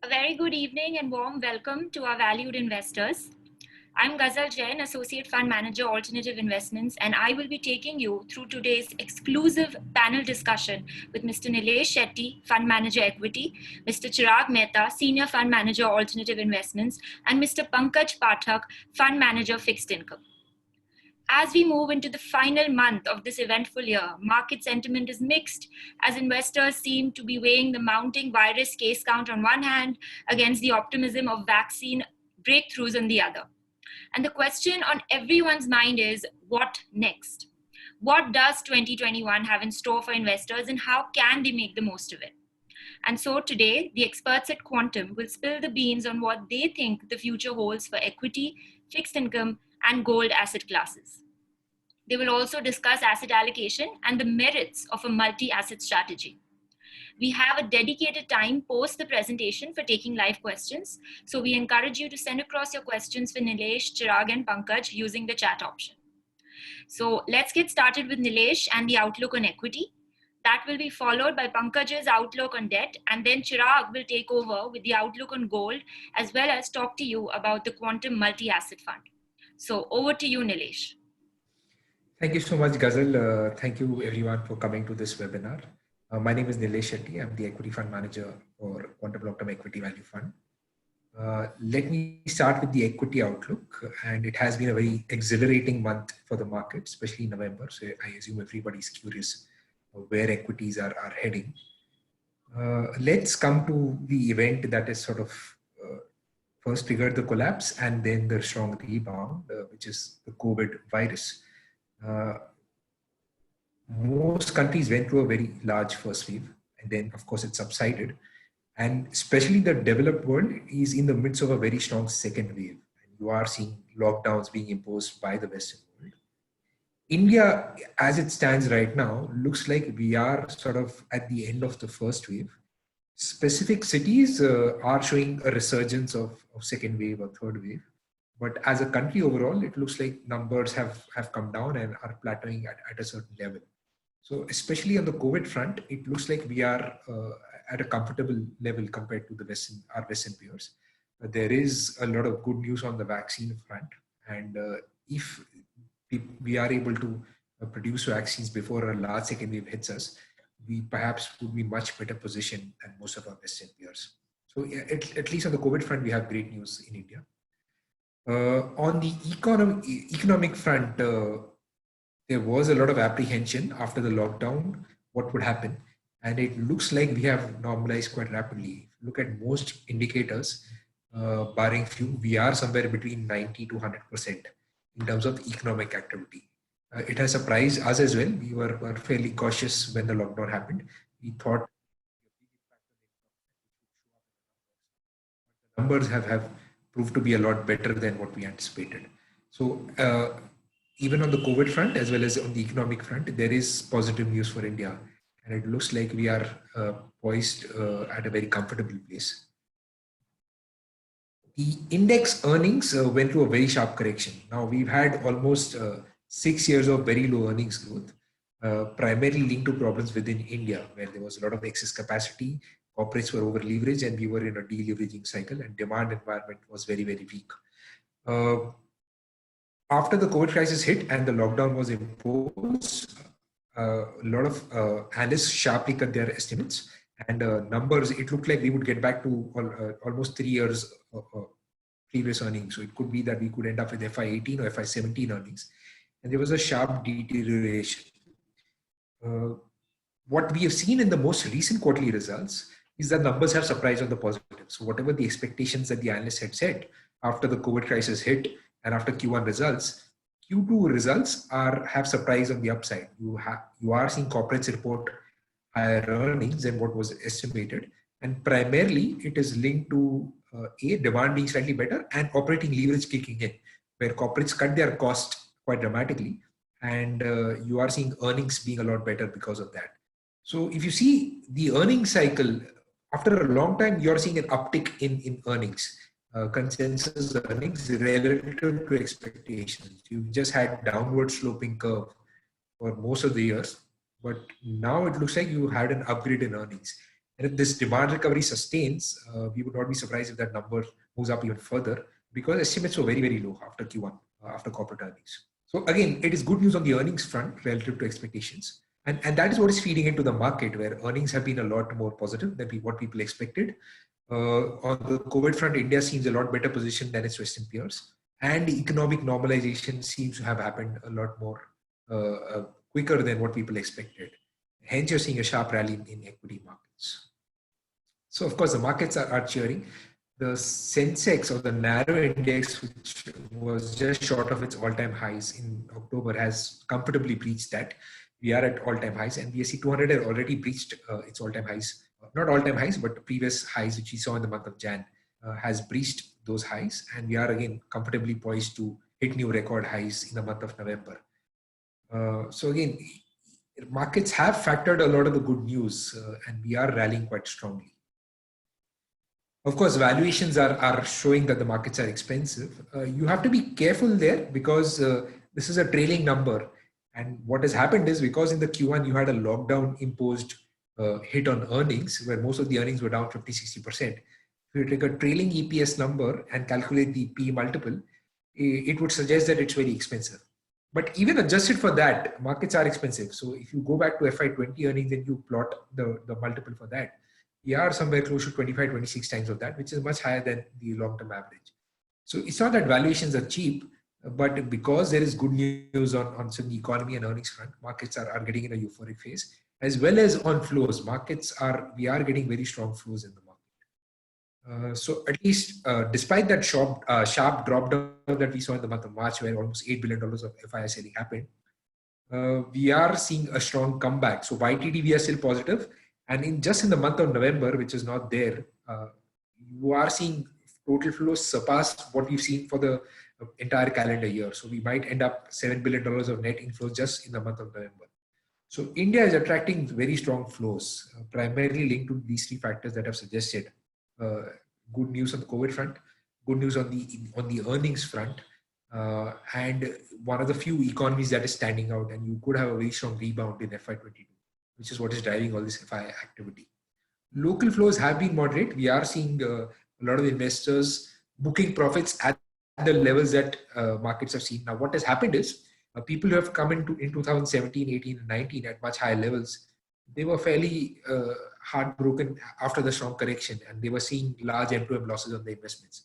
A very good evening and warm welcome to our valued investors. I'm Ghazal Jain, Associate Fund Manager, Alternative Investments, and I will be taking you through today's exclusive panel discussion with Mr. Nilesh Shetty, Fund Manager Equity, Mr. Chirag Mehta, Senior Fund Manager, Alternative Investments, and Mr. Pankaj Pathak, Fund Manager, Fixed Income. As we move into the final month of this eventful year, market sentiment is mixed as investors seem to be weighing the mounting virus case count on one hand against the optimism of vaccine breakthroughs on the other. And the question on everyone's mind is, what next? What does 2021 have in store for investors and how can they make the most of it? And so today, the experts at Quantum will spill the beans on what they think the future holds for equity, fixed income, and gold asset classes. They will also discuss asset allocation and the merits of a multi-asset strategy. We have a dedicated time post the presentation for taking live questions. So we encourage you to send across your questions for Nilesh, Chirag, and Pankaj using the chat option. So let's get started with Nilesh and the outlook on equity. That will be followed by Pankaj's outlook on debt, and then Chirag will take over with the outlook on gold, as well as talk to you about the Quantum Multi-Asset Fund. So over to you, Nilesh. Thank you so much, Ghazal. Thank you everyone for coming to this webinar. My name is Nilesh Shetty. I'm the Equity Fund Manager for Quantum Long-Term Equity Value Fund. Let me start with the equity outlook, and it has been a very exhilarating month for the market, especially in November. So I assume everybody's curious where equities are heading. Let's come to the event that is sort of first triggered the collapse and then the strong rebound, which is the COVID virus. Most countries went through a very large first wave, and then of course it subsided, and especially the developed world is in the midst of a very strong second wave, and you are seeing lockdowns being imposed by the Western world. India, as it stands right now, looks like we are sort of at the end of the first wave. Specific cities are showing a resurgence of second wave or third wave. But as a country overall, it looks like numbers have come down and are plateauing at a certain level. So especially on the COVID front, it looks like we are at a comfortable level compared to our Western peers. There is a lot of good news on the vaccine front. And if we are able to produce vaccines before a large second wave hits us, we perhaps would be much better positioned than most of our Western peers. So at least on the COVID front, we have great news in India. On the economic front, there was a lot of apprehension after the lockdown, what would happen. And it looks like we have normalized quite rapidly. If you look at most indicators, barring few, we are somewhere between 90 to 100% in terms of economic activity. It has surprised us as well. We were fairly cautious when the lockdown happened. We thought numbers have proved to be a lot better than what we anticipated. So even on the COVID front, as well as on the economic front, there is positive news for India. And it looks like we are poised at a very comfortable place. The index earnings went through a very sharp correction. Now we've had almost 6 years of very low earnings growth, primarily linked to problems within India, where there was a lot of excess capacity. Corporates were over leveraged and we were in a deleveraging cycle, and demand environment was very, very weak. After the COVID crisis hit and the lockdown was imposed, a lot of analysts sharply cut their estimates, and numbers, it looked like we would get back to almost 3 years previous earnings. So it could be that we could end up with FY18 or FY17 earnings. And there was a sharp deterioration. What we have seen in the most recent quarterly results is that numbers have surprised on the positive. So whatever the expectations that the analysts had set after the COVID crisis hit and after Q1 results, Q2 results have surprised on the upside. You are seeing corporates report higher earnings than what was estimated, and primarily it is linked to demand being slightly better and operating leverage kicking in, where corporates cut their cost quite dramatically, and you are seeing earnings being a lot better because of that. So if you see the earnings cycle, after a long time, you're seeing an uptick in earnings, consensus earnings relative to expectations. You've just had downward sloping curve for most of the years, but now it looks like you had an upgrade in earnings. And if this demand recovery sustains, we would not be surprised if that number moves up even further, because estimates were very, very low after Q1, after corporate earnings. So again, it is good news on the earnings front relative to expectations. And that is what is feeding into the market, where earnings have been a lot more positive than what people expected. On the COVID front, India seems a lot better positioned than its Western peers. And economic normalization seems to have happened a lot more quicker than what people expected. Hence, you're seeing a sharp rally in equity markets. So, of course, the markets are cheering. The Sensex, or the narrow index, which was just short of its all-time highs in October, has comfortably breached that. We are at all-time highs, and BSE 200 had already breached its all-time highs. Not all-time highs, but previous highs, which we saw in the month of Jan, has breached those highs. And we are again comfortably poised to hit new record highs in the month of November. So again, markets have factored a lot of the good news, and we are rallying quite strongly. Of course, valuations are showing that the markets are expensive. You have to be careful there, because this is a trailing number. And what has happened is, because in the Q1 you had a lockdown imposed hit on earnings, where most of the earnings were down 50-60%. If you take a trailing EPS number and calculate the P multiple, it would suggest that it's very expensive. But even adjusted for that, markets are expensive. So if you go back to FY20 earnings and you plot the multiple for that, we are somewhere close to 25-26 times of that, which is much higher than the long-term average. So it's not that valuations are cheap, but because there is good news on the economy and earnings front, markets are getting in a euphoric phase, as well as on flows. We are getting very strong flows in the market. So at least despite that sharp drop down that we saw in the month of March, where almost $8 billion of FII selling happened, we are seeing a strong comeback. So YTD, we are still positive. And in the month of November, which is not there, you are seeing total flows surpass what we've seen for the entire calendar year. So we might end up $7 billion of net inflows just in the month of November. So India is attracting very strong flows, primarily linked to these three factors that I've suggested. Good news on the COVID front, good news on the earnings front, and one of the few economies that is standing out, and you could have a very strong rebound in FY22, which is what is driving all this FI activity. Local flows have been moderate. We are seeing a lot of investors booking profits at the levels that markets have seen. Now, what has happened is people who have come in 2017, 18, and 19 at much higher levels, they were fairly heartbroken after the strong correction, and they were seeing large M2M losses on the investments.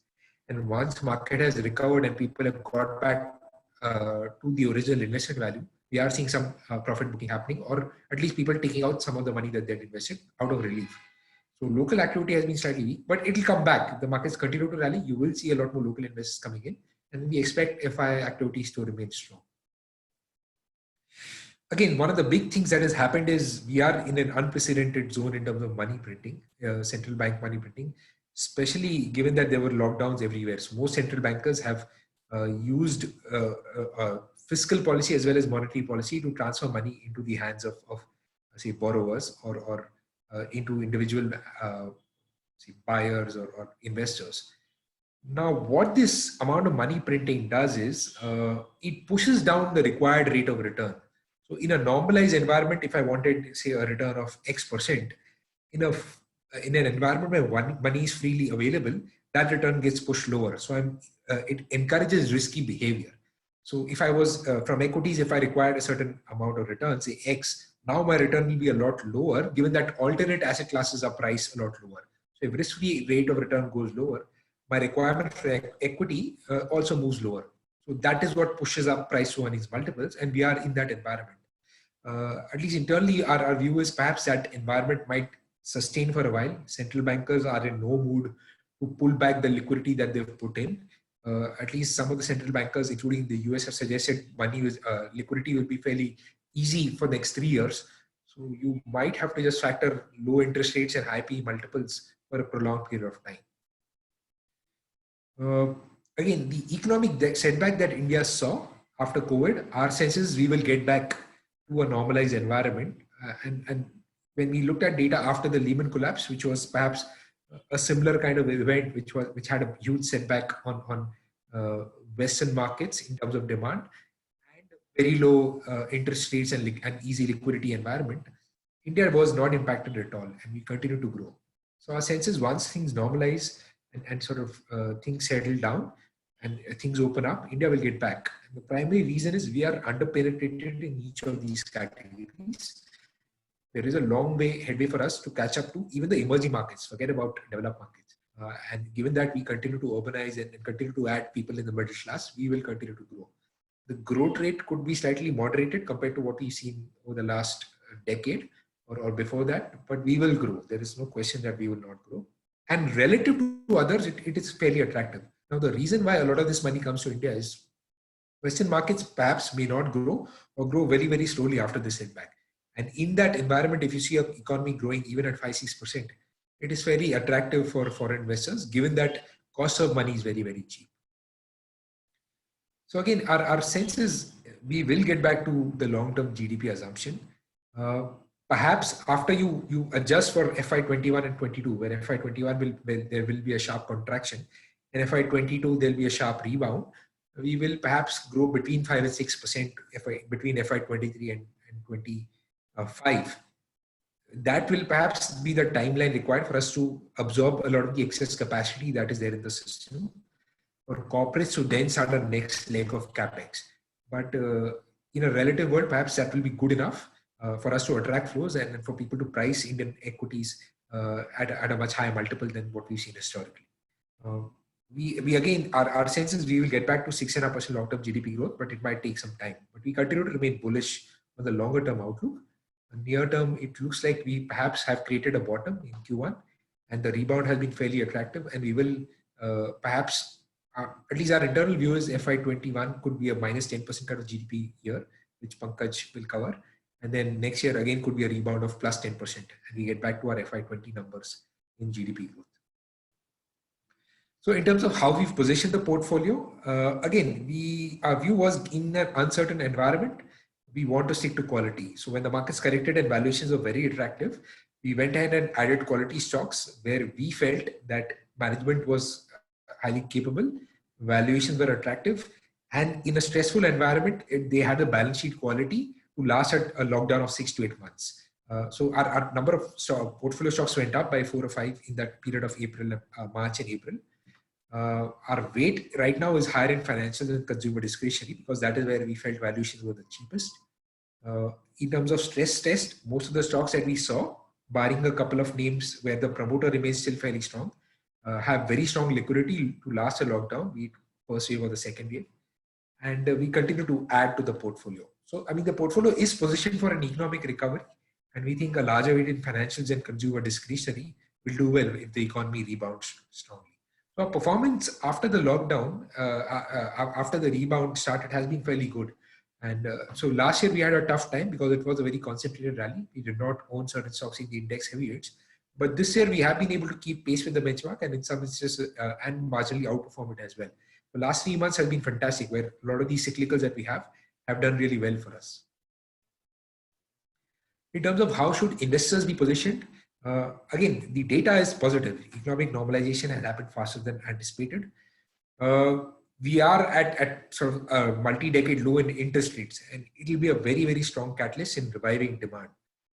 And once market has recovered and people have got back to the original investment value, we are seeing some profit booking happening, or at least people taking out some of the money that they've invested out of relief. So local activity has been slightly weak, but it will come back. If the markets continue to rally, you will see a lot more local investors coming in, and we expect FI activities to remain strong. Again, one of the big things that has happened is we are in an unprecedented zone in terms of money printing, central bank money printing, especially given that there were lockdowns everywhere. So most central bankers have used fiscal policy as well as monetary policy to transfer money into the hands of say, borrowers or into individual say, buyers or investors. Now, what this amount of money printing does is it pushes down the required rate of return. So in a normalized environment, if I wanted, say, a return of X%, in an environment where money is freely available, that return gets pushed lower. So it encourages risky behavior. So if I was from equities, if I required a certain amount of return, say X, now my return will be a lot lower, given that alternate asset classes are priced a lot lower. So if risk-free rate of return goes lower, my requirement for equity also moves lower. So that is what pushes up price to earnings multiples, and we are in that environment. At least internally, our view is perhaps that environment might sustain for a while. Central bankers are in no mood to pull back the liquidity that they've put in. At least some of the central bankers, including the US, have suggested liquidity will be fairly easy for the next 3 years. So you might have to just factor low interest rates and high PE multiples for a prolonged period of time. Again, the economic setback that India saw after COVID, our sense is we will get back to a normalized environment. And when we looked at data after the Lehman collapse, which was perhaps a similar kind of event, which had a huge setback on Western markets in terms of demand and very low interest rates and easy liquidity environment, India was not impacted at all, and we continue to grow. So our sense is once things normalize and sort of things settle down and things open up, India will get back. And the primary reason is we are underpenetrated in each of these categories. There is a long way headway for us to catch up to even the emerging markets. Forget about developed markets. And given that we continue to urbanize and continue to add people in the middle class, we will continue to grow. The growth rate could be slightly moderated compared to what we've seen over the last decade or before that, but we will grow. There is no question that we will not grow. And relative to others, it is fairly attractive. Now, the reason why a lot of this money comes to India is Western markets perhaps may not grow or grow very, very slowly after this setback. And in that environment, if you see an economy growing even at 5-6%, it is very attractive for foreign investors, given that cost of money is very, very cheap. So again, our sense is we will get back to the long-term GDP assumption. Perhaps after you adjust for FY21 and 22, where FY21 there will be a sharp contraction, and FY22 there'll be a sharp rebound. We will perhaps grow between 5 and 6% between FY23 and 25. That will perhaps be the timeline required for us to absorb a lot of the excess capacity that is there in the system, for corporates to then start our next leg of Kpix. But in a relative world, perhaps that will be good enough for us to attract flows and for people to price Indian equities at a much higher multiple than what we've seen historically. We again, our sense is we will get back to 6.5% long-term GDP growth, but it might take some time. But we continue to remain bullish on the longer-term outlook. Near term, it looks like we perhaps have created a bottom in Q1, and the rebound has been fairly attractive, and we will perhaps, at least our internal view is FY21 could be a minus 10% kind of GDP year, which Pankaj will cover. And then next year again could be a rebound of plus 10%, and we get back to our FY20 numbers in GDP growth. So in terms of how we've positioned the portfolio, again, our view was in an uncertain environment, we want to stick to quality. So when the markets corrected and valuations were very attractive, we went ahead and added quality stocks where we felt that management was highly capable, valuations were attractive, and in a stressful environment, they had a balance sheet quality to last at a lockdown of 6 to 8 months. So our number of portfolio stocks went up by 4 or 5 in that period of March and April. Our weight right now is higher in financial and consumer discretionary because that is where we felt valuations were the cheapest. In terms of stress test, most of the stocks that we saw, barring a couple of names where the promoter remains still fairly strong, have very strong liquidity to last a lockdown, be it first wave or the second wave. And we continue to add to the portfolio. So, I mean, the portfolio is positioned for an economic recovery, and we think a larger weight in financials and consumer discretionary will do well if the economy rebounds strongly. So, our performance after the lockdown, after the rebound started, has been fairly good. And so last year we had a tough time because it was a very concentrated rally. We did not own certain stocks in the index heavyweights. But this year we have been able to keep pace with the benchmark and in some instances and marginally outperform it as well. The last 3 months have been fantastic, where a lot of these cyclicals that we have done really well for us. In terms of how should investors be positioned, again, the data is positive. Economic normalization has happened faster than anticipated. We are at sort of a multi-decade low in interest rates, and it will be a very, very strong catalyst in reviving demand.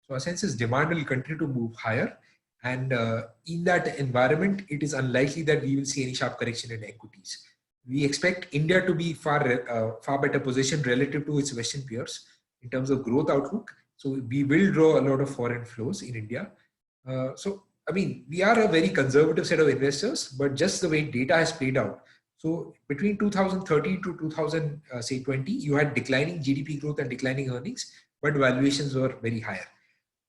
So our sense is demand will continue to move higher. And in that environment, it is unlikely that we will see any sharp correction in equities. We expect India to be far better positioned relative to its Western peers in terms of growth outlook. So we will draw a lot of foreign flows in India. So, I mean, we are a very conservative set of investors, but just the way data has played out. So between 2013 to 2020, you had declining GDP growth and declining earnings, but valuations were very higher.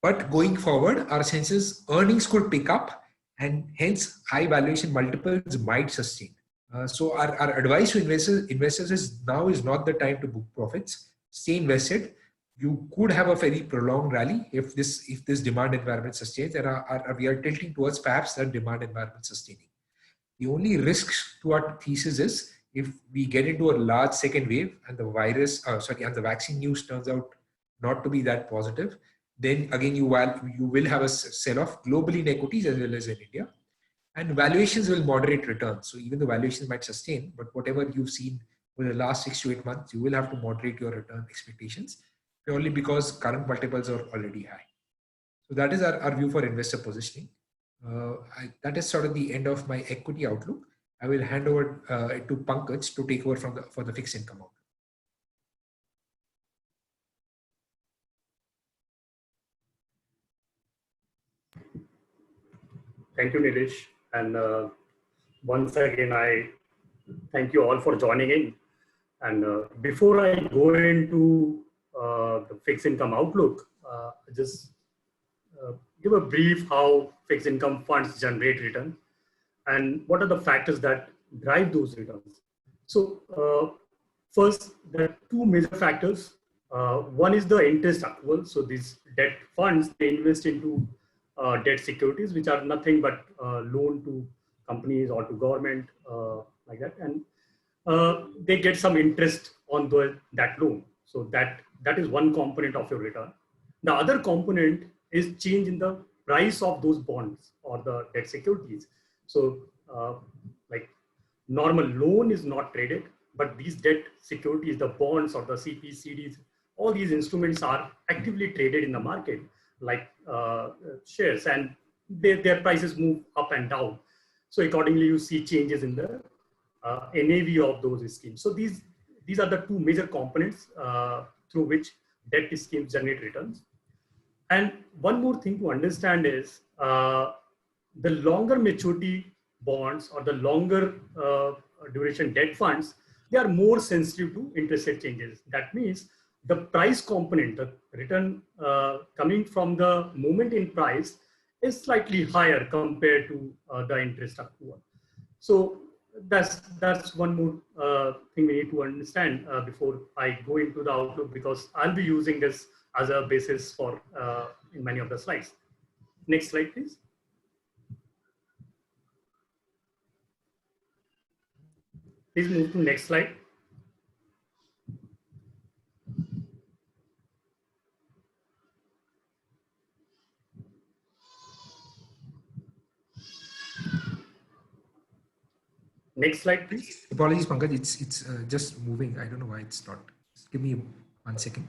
But going forward, our sense is earnings could pick up, and hence high valuation multiples might sustain. So our advice to investors is now is not the time to book profits. Stay invested. You could have a very prolonged rally if this demand environment sustains, and we are tilting towards perhaps that demand environment sustaining. The only risk to our thesis is if we get into a large second wave and the vaccine news turns out not to be that positive, then again you will have a sell-off globally in equities as well as in India, and valuations will moderate returns. So even the valuations might sustain, but whatever you've seen for the last 6 to 8 months, you will have to moderate your return expectations purely because current multiples are already high. So that is our view for investor positioning. That is sort of the end of my equity outlook. I will hand over to Pankaj to take over for the fixed income outlook. Thank you, Nilesh. And once again, I thank you all for joining in. And before I go into the fixed income outlook, just give a brief how fixed income funds generate return and what are the factors that drive those returns. So first, there are two major factors. One is the interest accrual. So these debt funds, they invest into debt securities, which are nothing but loan to companies or to government, like that. And they get some interest on that loan. So that is one component of your return. The other component is change in the price of those bonds or the debt securities. So like normal loan is not traded, but these debt securities, the bonds or the CPs, CDs, all these instruments are actively traded in the market, like shares, and their prices move up and down. So accordingly, you see changes in the NAV of those schemes. So these are the two major components through which debt schemes generate returns. And one more thing to understand is the longer maturity bonds or the longer duration debt funds, they are more sensitive to interest rate changes. That means the price component, the return coming from the movement in price, is slightly higher compared to the interest accrual. So that's one more thing we need to understand before I go into the outlook, because I'll be using this as a basis for in many of the slides. Next slide, please. Please move to next slide. Next slide, please. Apologies, Pankaj. It's just moving. I don't know why it's not. Just give me 1 second.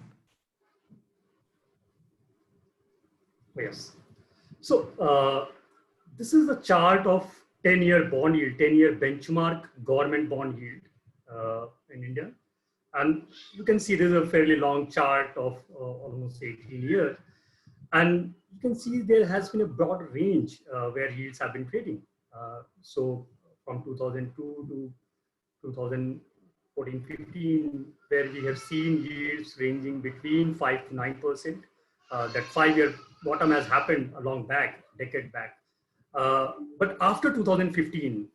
Yes. So this is the chart of 10-year bond yield, 10-year benchmark government bond yield in India. And you can see this is a fairly long chart of almost 18 years. And you can see there has been a broad range where yields have been trading. So from 2002 to 2014-15, where we have seen yields ranging between 5 to 9%. That 5-year bottom has happened a long back, decade back. But after 2015,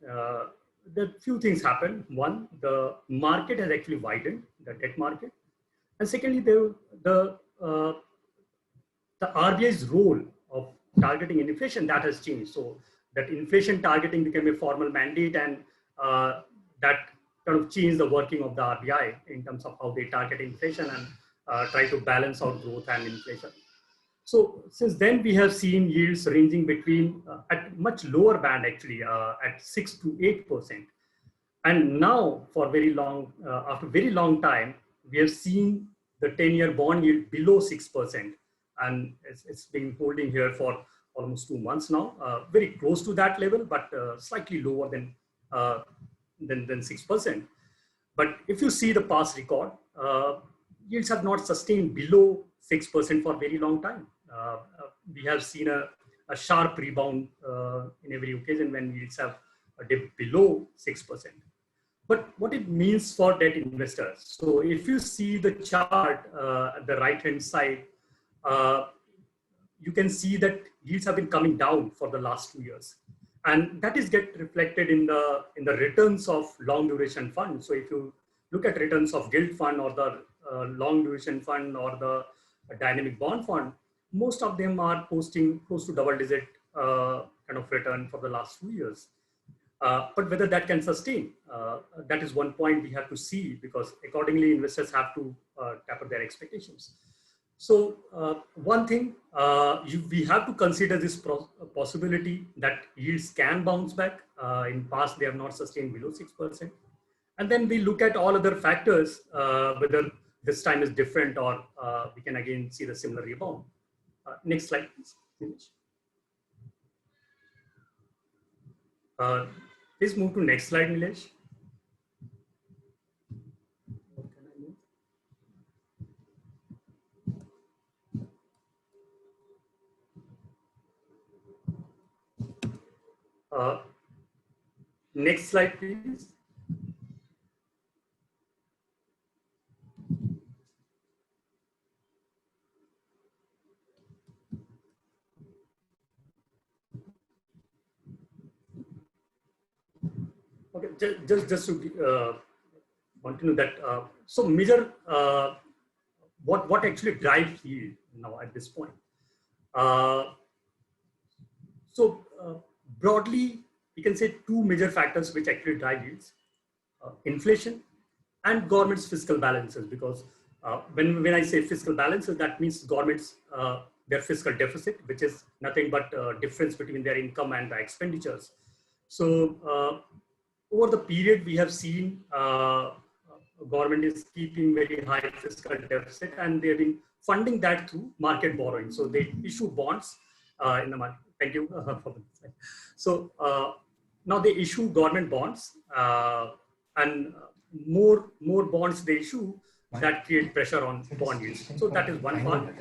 the few things happened. One, the market has actually widened, the debt market. And secondly, the RBI's role of targeting inflation, that has changed. So that inflation targeting became a formal mandate, and that kind of changed the working of the RBI in terms of how they target inflation and try to balance out growth and inflation. So since then, we have seen yields ranging between at much lower band, actually at 6 to 8%. And now, for very long, after very long time, we have seen the 10-year bond yield below 6%, and it's been holding here for almost 2 months now, very close to that level, but slightly lower than 6%. But if you see the past record, yields have not sustained below 6% for a very long time. We have seen a sharp rebound in every occasion when yields have dipped below 6%. But what it means for debt investors. So if you see the chart at the right-hand side, you can see that yields have been coming down for the last 2 years. And that is get reflected in the returns of long duration funds. So if you look at returns of gilt fund or the long duration fund or the dynamic bond fund, most of them are posting close to double-digit kind of return for the last 2 years. But whether that can sustain, that is one point we have to see, because accordingly investors have to taper their expectations. So one thing, we have to consider this possibility that yields can bounce back. In past, they have not sustained below 6%. And then we look at all other factors, whether this time is different or we can again see the similar rebound. Next slide, please. Please move to next slide, Nilesh. Next slide, please. Okay, just to want to know that. So measure what actually drives yield now at this point. Broadly, you can say two major factors which actually drive yields: inflation and government's fiscal balances. Because when I say fiscal balances, that means government's their fiscal deficit, which is nothing but difference between their income and the expenditures. So over the period, we have seen government is keeping very high fiscal deficit, and they've been funding that through market borrowing. So they issue bonds in the market. Thank you. So now they issue government bonds, and more bonds they issue, that create pressure on bond yields. So that is one part.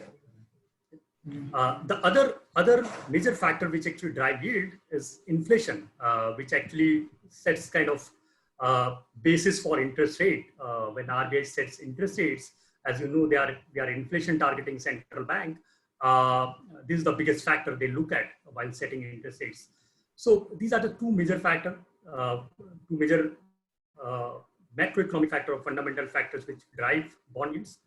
The other major factor which actually drive yield is inflation, which actually sets kind of basis for interest rate. When RBI sets interest rates, as you know, they are inflation targeting central bank. This is the biggest factor they look at while setting interest rates. So these are the two major factors, two major macroeconomic factor or fundamental factors which drive bond yields.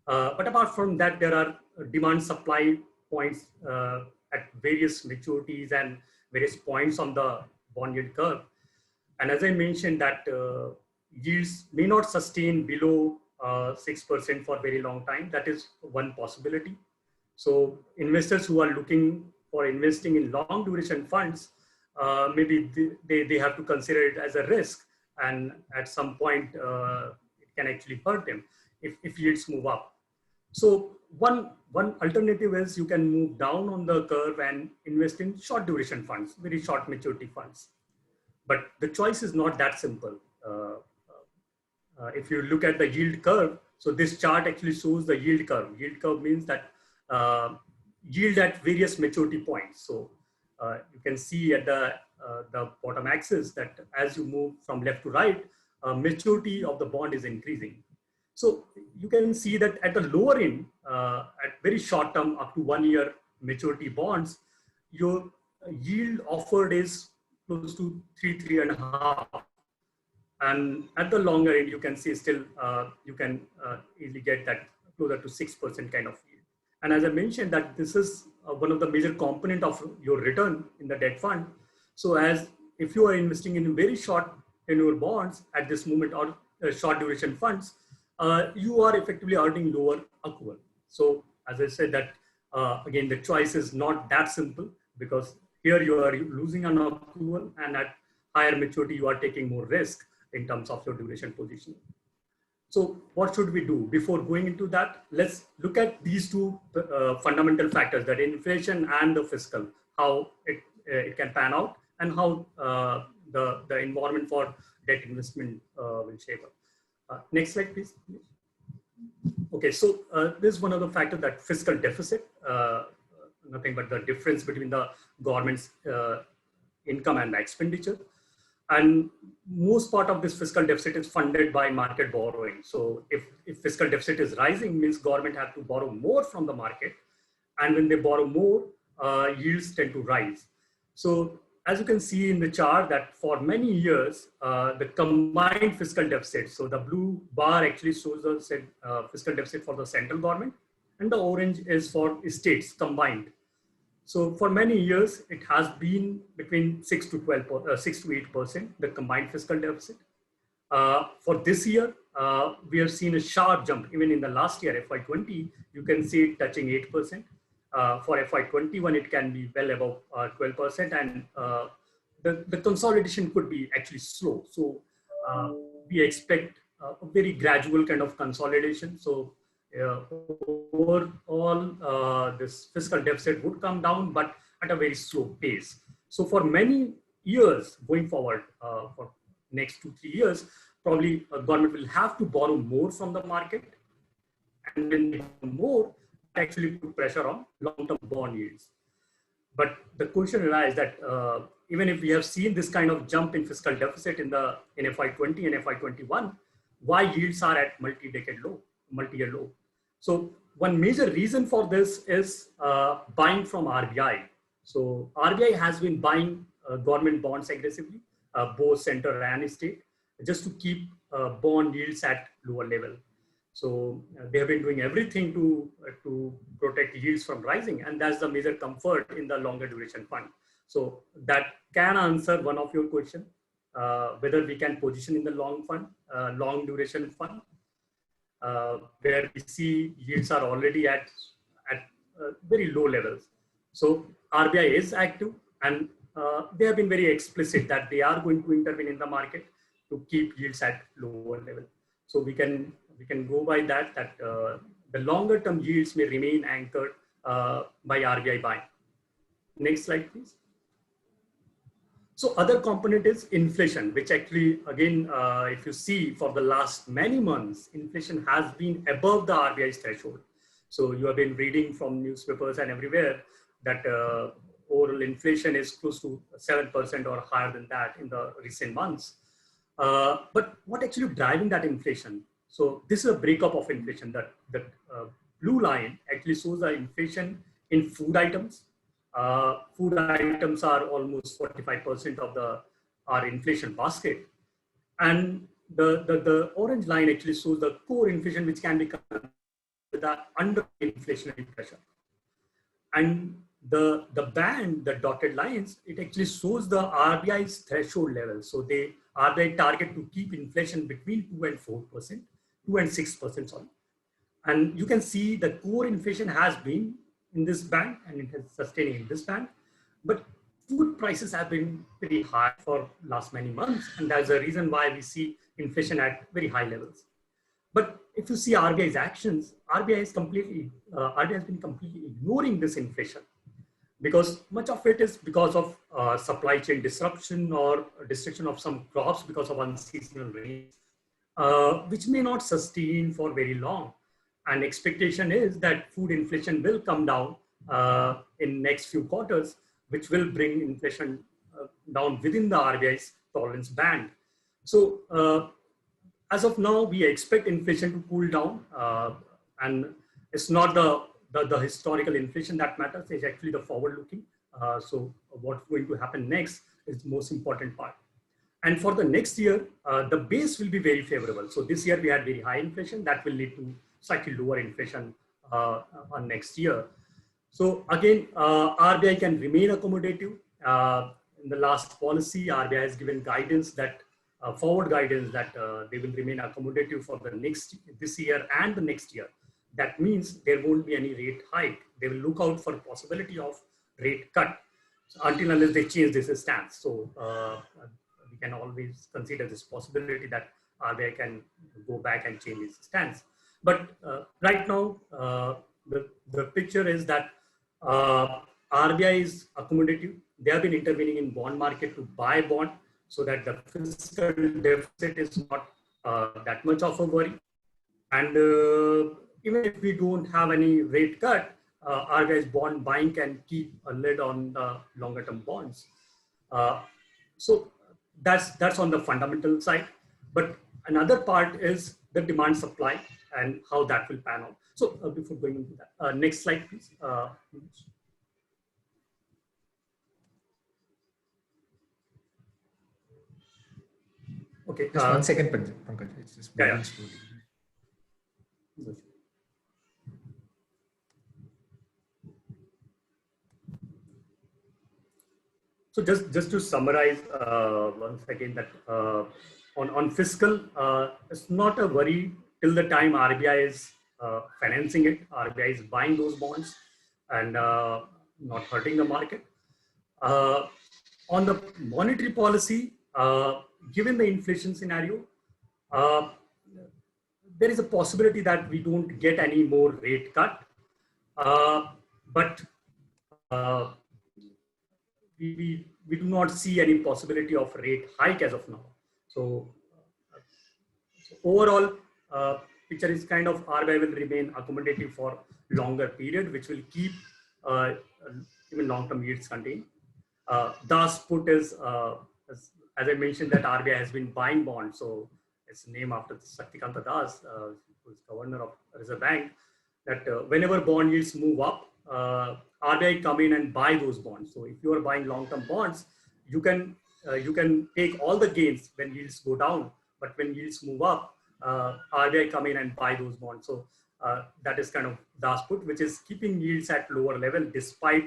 But apart from that, there are demand supply points at various maturities and various points on the bond yield curve. And as I mentioned, that yields may not sustain below 6% for a very long time. That is one possibility. So investors who are looking for investing in long duration funds, maybe they have to consider it as a risk, and at some point it can actually hurt them if yields move up. So one alternative is you can move down on the curve and invest in short duration funds, very short maturity funds. But the choice is not that simple. If you look at the yield curve, so this chart actually shows the yield curve. Yield curve means that yield at various maturity points. So you can see at the bottom axis that as you move from left to right, maturity of the bond is increasing. So you can see that at the lower end, at very short term, up to 1 year maturity bonds, your yield offered is close to 3.5. And at the longer end, you can see still you can easily get that closer to 6% kind of yield. And as I mentioned, that this is one of the major component of your return in the debt fund. So as if you are investing in very short tenure bonds at this moment, or short duration funds, you are effectively earning lower accrual. So as I said that, again, the choice is not that simple, because here you are losing an accrual, and at higher maturity, you are taking more risk in terms of your duration position. So what should we do? Before going into that, let's look at these two fundamental factors, that inflation and the fiscal, how it can pan out, and how the environment for debt investment will shape up. Next slide, please. Okay, so this is one of the factors, that fiscal deficit, nothing but the difference between the government's income and the expenditure. And most part of this fiscal deficit is funded by market borrowing. So if fiscal deficit is rising, means government have to borrow more from the market. And when they borrow more, yields tend to rise. So as you can see in the chart, that for many years, the combined fiscal deficit, so the blue bar actually shows the fiscal deficit for the central government, and the orange is for states combined. So for many years, it has been between 6 to 8%, the combined fiscal deficit. For this year, we have seen a sharp jump. Even in the last year, FY20, you can see it touching 8%. For FY21, it can be well above 12%, and the consolidation could be actually slow. So we expect a very gradual kind of consolidation. So overall this fiscal deficit would come down, but at a very slow pace. So for many years going forward, for next 2-3 years, probably government will have to borrow more from the market, and when they borrow more, actually put pressure on long-term bond yields. But the question arises that even if we have seen this kind of jump in fiscal deficit in FY20 and FY21, why yields are at multi-year low? So one major reason for this is buying from RBI. So RBI has been buying government bonds aggressively, both center and state, just to keep bond yields at lower level. So they have been doing everything to protect yields from rising, and that's the major comfort in the longer duration fund. So that can answer one of your question, whether we can position in the long duration fund, where we see yields are already at very low levels. So RBI is active, and they have been very explicit that they are going to intervene in the market to keep yields at lower level. So we can go by that the longer term yields may remain anchored by RBI buying. Next slide, please. So other component is inflation, which actually, again, if you see for the last many months, inflation has been above the RBI's threshold. So you have been reading from newspapers and everywhere that overall inflation is close to 7% or higher than that in the recent months. But what actually driving that inflation? So this is a breakup of inflation. That blue line actually shows the inflation in food items. Food items are almost 45% of our inflation basket, and the orange line actually shows the core inflation, which can be covered with the under inflationary pressure. And the band, the dotted lines, it actually shows the RBI's threshold level. So RBI target to keep inflation between 2 and 4%, 2 and 6%, sorry. And you can see the core inflation has been in this band, and it is sustaining in this band. But food prices have been pretty high for last many months, and that's the reason why we see inflation at very high levels. But if you see RBI's actions, RBI has been completely ignoring this inflation, because much of it is because of supply chain disruption or destruction of some crops because of unseasonal rains, which may not sustain for very long. And expectation is that food inflation will come down in next few quarters, which will bring inflation down within the RBI's tolerance band. So as of now, we expect inflation to cool down, and it's not the historical inflation that matters. It's actually the forward-looking. So what's going to happen next is the most important part. And for the next year, the base will be very favorable. So this year we had very high inflation that will lead to slightly lower inflation on next year. So again, RBI can remain accommodative. In the last policy, RBI has given guidance that forward guidance that they will remain accommodative for this year and the next year. That means there won't be any rate hike. They will look out for possibility of rate cut until unless they change this stance. So we can always consider this possibility that RBI can go back and change its stance. But right now, the picture is that RBI is accommodative. They have been intervening in bond market to buy bond so that the fiscal deficit is not that much of a worry. And even if we don't have any rate cut, RBI's bond buying can keep a lid on the longer term bonds. So that's on the fundamental side. But another part is the demand supply and how that will pan out. So before going into that, next slide, please. Okay. Just 1 second, Pankaj. It's just moving slowly. So just to summarize once again that on fiscal, it's not a worry till the time RBI is financing it. RBI is buying those bonds and not hurting the market. On the monetary policy, given the inflation scenario, there is a possibility that we don't get any more rate cut, but we do not see any possibility of rate hike as of now. So, overall, picture is kind of RBI will remain accommodative for longer period, which will keep even long-term yields contained. Das put is, as I mentioned, that RBI has been buying bonds. So it's named after Shaktikanta Das, who is governor of Reserve Bank, that whenever bond yields move up, RBI come in and buy those bonds. So if you are buying long-term bonds, you can take all the gains when yields go down, but when yields move up, RBI come in and buy those bonds. So that is kind of Das put, which is keeping yields at lower level despite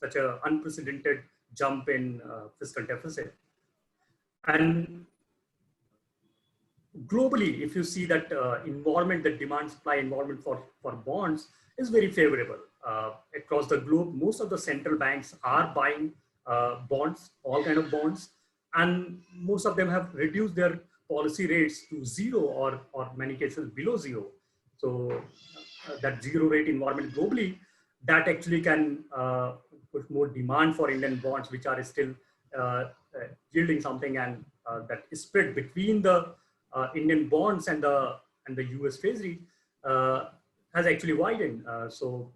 such an unprecedented jump in fiscal deficit. And globally, if you see that environment, the demand supply environment for bonds is very favorable. Across the globe, most of the central banks are buying bonds, all kind of bonds, and most of them have reduced their policy rates to zero or many cases below zero. So that zero rate environment globally, that actually can put more demand for Indian bonds, which are still yielding something, and that spread between the Indian bonds and the US Treasury has actually widened. So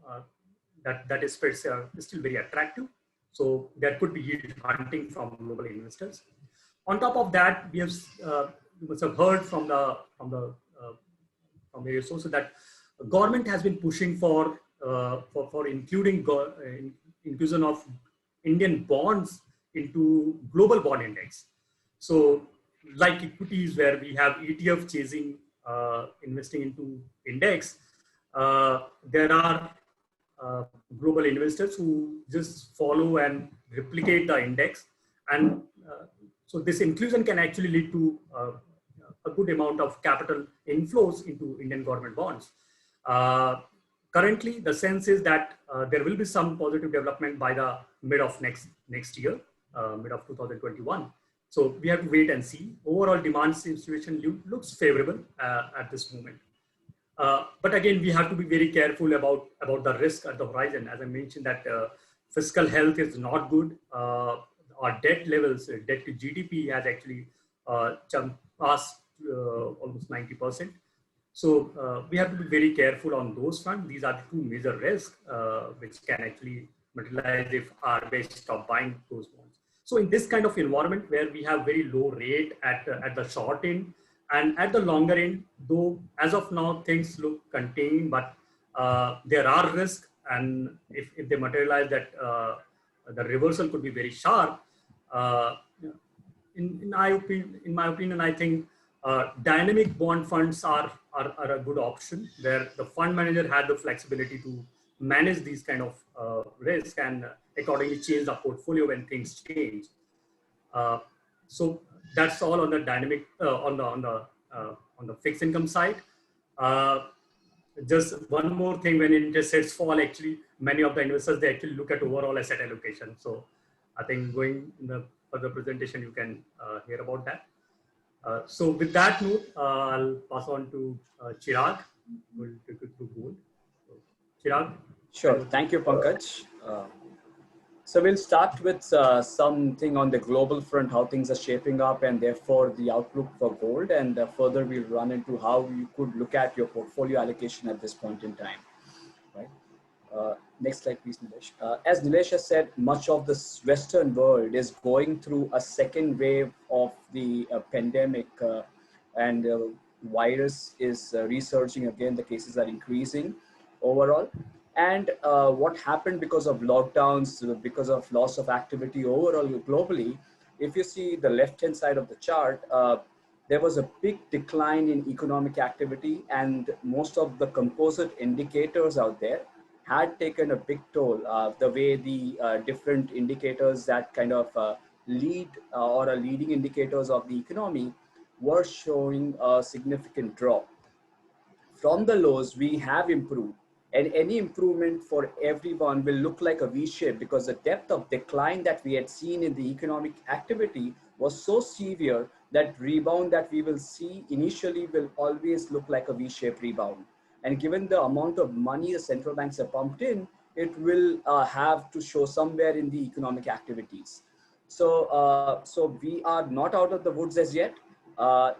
that spread is still very attractive. So there could be yield hunting from global investors. On top of that, we have you must have heard from various sources that government has been pushing for including inclusion of Indian bonds into global bond index. So like equities, where we have ETF chasing investing into index, there are global investors who just follow and replicate the index, and so this inclusion can actually lead to a good amount of capital inflows into Indian government bonds. Currently, the sense is that there will be some positive development by the mid of next year, mid of 2021. So we have to wait and see. Overall demand situation looks favorable at this moment. But again, we have to be very careful about the risk at the horizon. As I mentioned, that fiscal health is not good. Our debt levels, debt to GDP, has actually jumped past almost 90%. So we have to be very careful on those fronts. These are the two major risks which can actually materialize if RBI stop buying those bonds. So in this kind of environment where we have very low rate at the short end and at the longer end, though as of now things look contained, but there are risks, and if they materialize, that the reversal could be very sharp. In my opinion, I think dynamic bond funds are a good option, where the fund manager had the flexibility to manage these kind of risk and accordingly change the portfolio when things change. So that's all on the dynamic on the fixed income side. Just one more thing: when interest rates fall, actually many of the investors, they actually look at overall asset allocation. So I think going in the further presentation, you can hear about that. So with that note, I'll pass on to Chirag, who will take you through gold. So, Chirag. Sure. Thank you, Pankaj. So we'll start with something on the global front, how things are shaping up, and therefore the outlook for gold. And further, we'll run into how you could look at your portfolio allocation at this point in time. Right. Next slide, please, Nilesh. As Nilesh has said, much of the Western world is going through a second wave of the pandemic, and the virus is resurging again. The cases are increasing overall. And what happened because of lockdowns, because of loss of activity overall globally, if you see the left-hand side of the chart, there was a big decline in economic activity, and most of the composite indicators out there had taken a big toll. The way the different indicators that kind of lead or are leading indicators of the economy were showing a significant drop. From the lows, we have improved, and any improvement for everyone will look like a V-shape, because the depth of decline that we had seen in the economic activity was so severe that rebound that we will see initially will always look like a V-shaped rebound. And given the amount of money the central banks have pumped in, it will have to show somewhere in the economic activities. So we are not out of the woods as yet.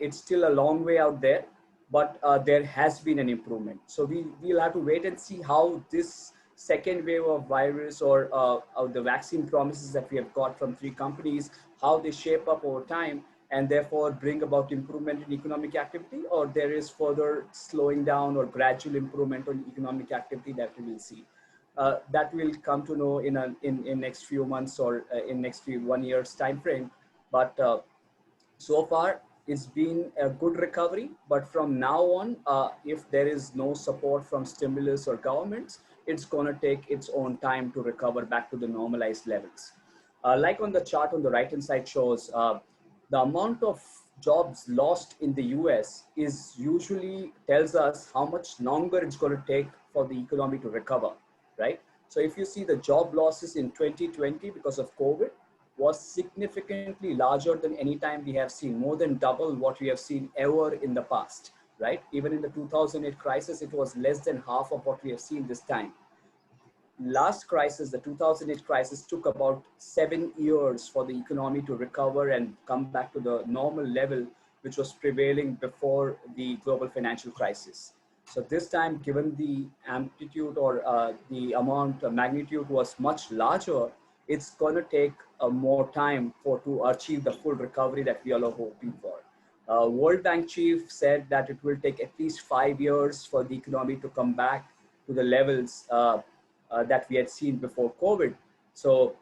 It's still a long way out there, but there has been an improvement. So we'll have to wait and see how this second wave of virus or the vaccine promises that we have got from 3 companies, how they shape up over time and therefore bring about improvement in economic activity, or there is further slowing down or gradual improvement on economic activity that we will see. That will come to know in next few months or in next few 1 year's time frame. But so far, it's been a good recovery, but from now on, if there is no support from stimulus or governments, it's going to take its own time to recover back to the normalized levels. Like on the chart on the right-hand side shows, the amount of jobs lost in the US is usually tells us how much longer it's going to take for the economy to recover, right? So if you see the job losses in 2020 because of COVID, was significantly larger than any time we have seen, more than double what we have seen ever in the past, right? Even in the 2008 crisis, it was less than half of what we have seen this time. Last crisis, the 2008 crisis, took about 7 years for the economy to recover and come back to the normal level, which was prevailing before the global financial crisis. So this time, given the amplitude or the magnitude was much larger, it's going to take more time to achieve the full recovery that we all are hoping for. World Bank chief said that it will take at least 5 years for the economy to come back to the levels that we had seen before COVID. So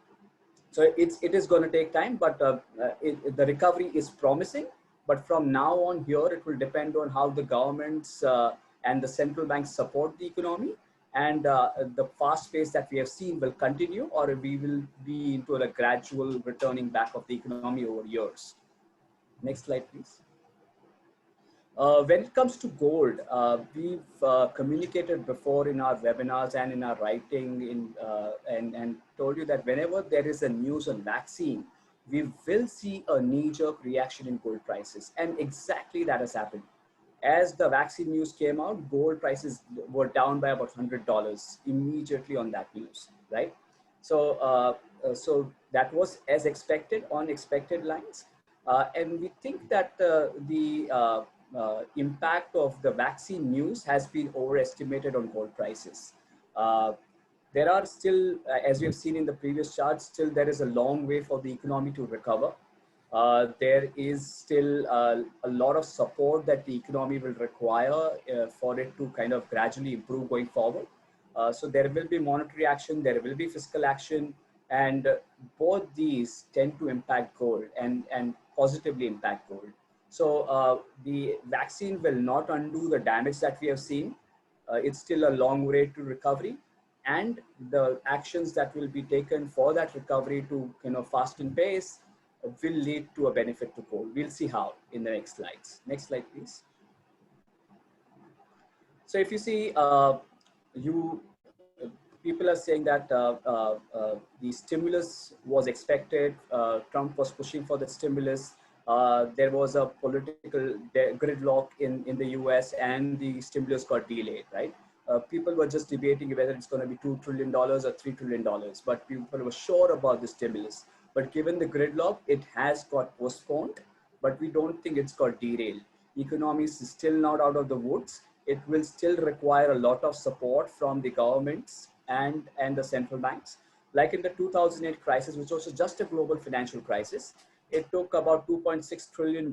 it is going to take time, but the recovery is promising. But from now on here, it will depend on how the governments and the central banks support the economy. And the fast pace that we have seen will continue, or we will be into a gradual returning back of the economy over years. Next slide, please. When it comes to gold, we've communicated before in our webinars and in our writing and told you that whenever there is a news on vaccine, we will see a knee-jerk reaction in gold prices. And exactly that has happened. As the vaccine news came out, gold prices were down by about $100 immediately on that news, right? So, so that was as expected, on expected lines. And we think that the impact of the vaccine news has been overestimated on gold prices. There are still, as we have seen in the previous charts, still there is a long way for the economy to recover. There is still a lot of support that the economy will require for it to kind of gradually improve going forward. So there will be monetary action, there will be fiscal action, and both these tend to impact gold and positively impact gold. So the vaccine will not undo the damage that we have seen. It's still a long way to recovery, and the actions that will be taken for that recovery to fasten pace will lead to a benefit to gold. We'll see how in the next slides. Next slide, please. So if you see, people are saying that the stimulus was expected. Trump was pushing for the stimulus. There was a political gridlock in the US, and the stimulus got delayed, right? People were just debating whether it's going to be $2 trillion or $3 trillion, but people were sure about the stimulus. But given the gridlock, it has got postponed, but we don't think it's got derailed. Economy is still not out of the woods. It will still require a lot of support from the governments and the central banks. Like in the 2008 crisis, which was just a global financial crisis, it took about $2.6 trillion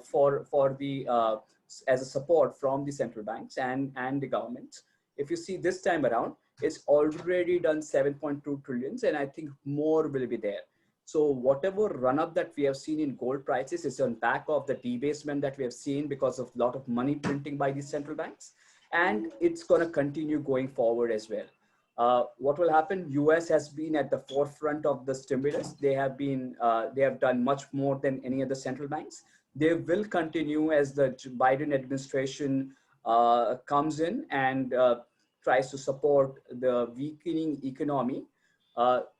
for the as a support from the central banks and the governments. If you see this time around, it's already done 7.2 trillions, and I think more will be there. So whatever run up that we have seen in gold prices is on back of the debasement that we have seen because of a lot of money printing by the central banks, and it's going to continue going forward as well. What will happen? US has been at the forefront of the stimulus. They have done much more than any other central banks. They will continue as the Biden administration comes in and tries to support the weakening economy.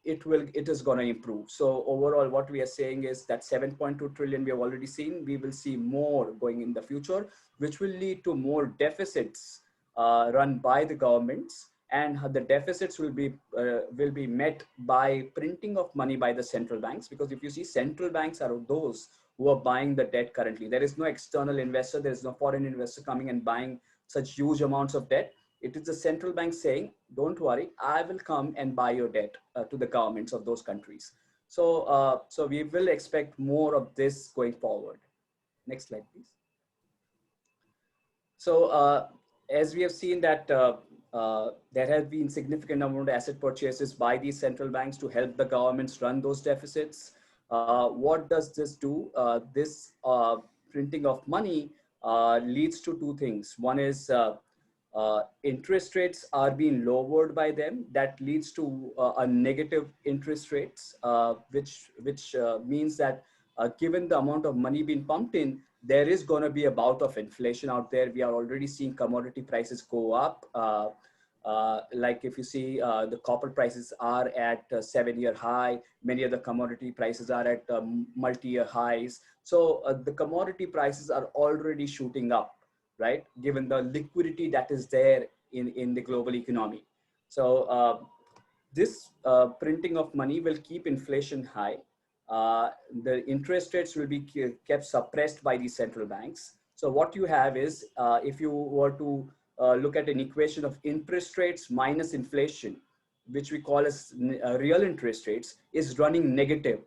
it is going to improve. So overall, what we are saying is that 7.2 trillion we have already seen. We will see more going in the future, which will lead to more deficits run by the governments, and the deficits will be met by printing of money by the central banks. Because if you see, central banks are those who are buying the debt currently. There is no external investor, there is no foreign investor coming and buying such huge amounts of debt. It is the central bank saying, don't worry, I will come and buy your debt to the governments of those countries. So, so we will expect more of this going forward. Next slide, please. So as we have seen that there have been significant amount of asset purchases by these central banks to help the governments run those deficits. What does this do? This printing of money leads to two things. One is interest rates are being lowered by them. That leads to a negative interest rates, which means that given the amount of money being pumped in, there is going to be a bout of inflation out there. We are already seeing commodity prices go up. Like if you see, the copper prices are at a 7-year high. Many of the commodity prices are at multi-year highs. So the commodity prices are already shooting up, right? Given the liquidity that is there in the global economy. So this printing of money will keep inflation high. The interest rates will be kept suppressed by the central banks. So what you have is, if you were to look at an equation of interest rates minus inflation, which we call as real interest rates, is running negative.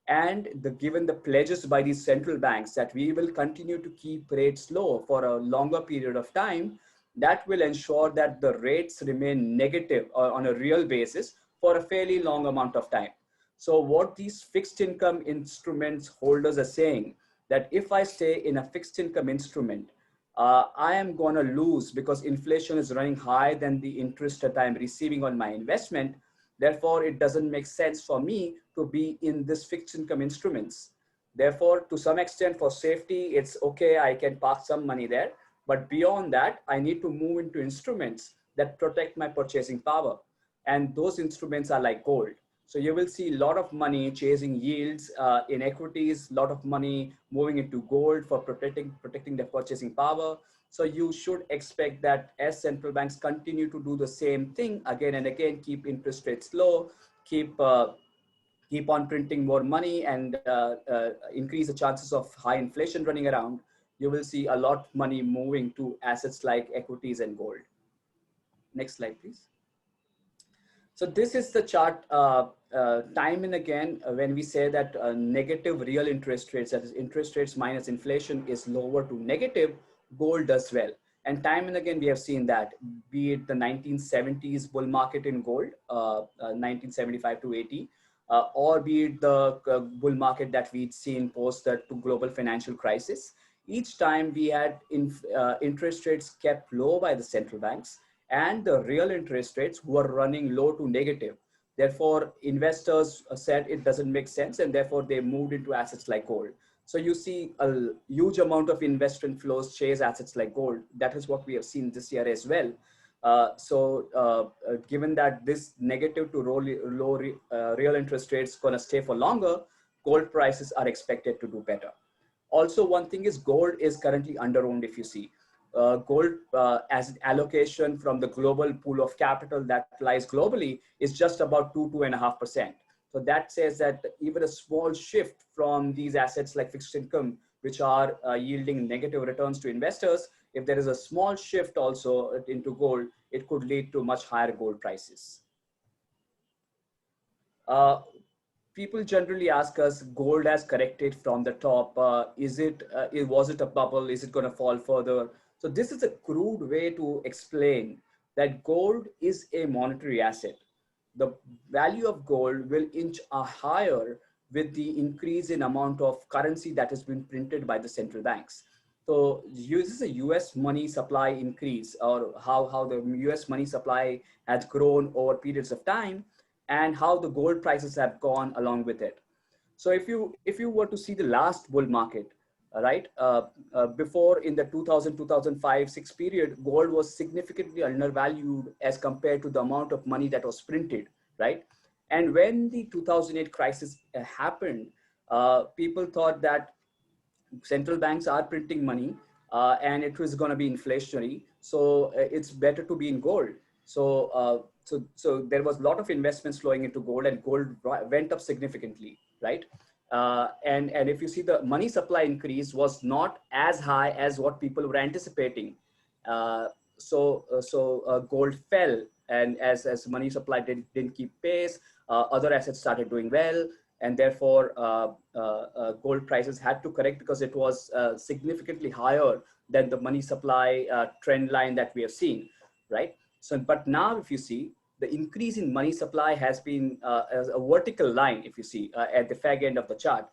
And given the pledges by these central banks that we will continue to keep rates low for a longer period of time, that will ensure that the rates remain negative on a real basis for a fairly long amount of time. So what these fixed income instruments holders are saying, that if I stay in a fixed income instrument, I am going to lose because inflation is running higher than the interest that I'm receiving on my investment. Therefore, it doesn't make sense for me to be in this fixed income instruments. Therefore, to some extent for safety, it's okay, I can park some money there. But beyond that, I need to move into instruments that protect my purchasing power. And those instruments are like gold. So you will see a lot of money chasing yields in equities, a lot of money moving into gold for protecting their purchasing power. So you should expect that as central banks continue to do the same thing again and again, keep interest rates low, keep on printing more money, and increase the chances of high inflation running around, you will see a lot of money moving to assets like equities and gold. Next slide, please. So this is the chart time and again when we say that negative real interest rates, that is interest rates minus inflation, is lower to negative, gold does well. And time and again, we have seen that, be it the 1970s bull market in gold, 1975 to 80, or be it the bull market that we'd seen post the global financial crisis. Each time we had interest rates kept low by the central banks, and the real interest rates were running low to negative. Therefore, investors said it doesn't make sense, and therefore they moved into assets like gold. So you see a huge amount of investment flows chase assets like gold. That is what we have seen this year as well. Given that this negative to low real interest rates gonna stay for longer, gold prices are expected to do better. Also, one thing is gold is currently underowned. If you see, gold as an allocation from the global pool of capital that lies globally is just about 2.5%. So that says that even a small shift from these assets like fixed income, which are yielding negative returns to investors, if there is a small shift also into gold, it could lead to much higher gold prices. People generally ask us, gold has corrected from the top. Was it a bubble? Is it going to fall further? So this is a crude way to explain that gold is a monetary asset. The value of gold will inch higher with the increase in amount of currency that has been printed by the central banks. So this is a US money supply increase, or how the US money supply has grown over periods of time, and how the gold prices have gone along with it. So if you were to see the last bull market, right, before in the 2005-6 period, gold was significantly undervalued as compared to the amount of money that was printed, right? And when the 2008 crisis happened, people thought that central banks are printing money and it was going to be inflationary. So it's better to be in gold. So there was a lot of investments flowing into gold, and gold went up significantly, right? And if you see, the money supply increase was not as high as what people were anticipating. Gold fell, and as money supply didn't keep pace, other assets started doing well, and therefore gold prices had to correct because it was significantly higher than the money supply trend line that we have seen, right? So, but now if you see, the increase in money supply has been as a vertical line, if you see at the fag end of the chart,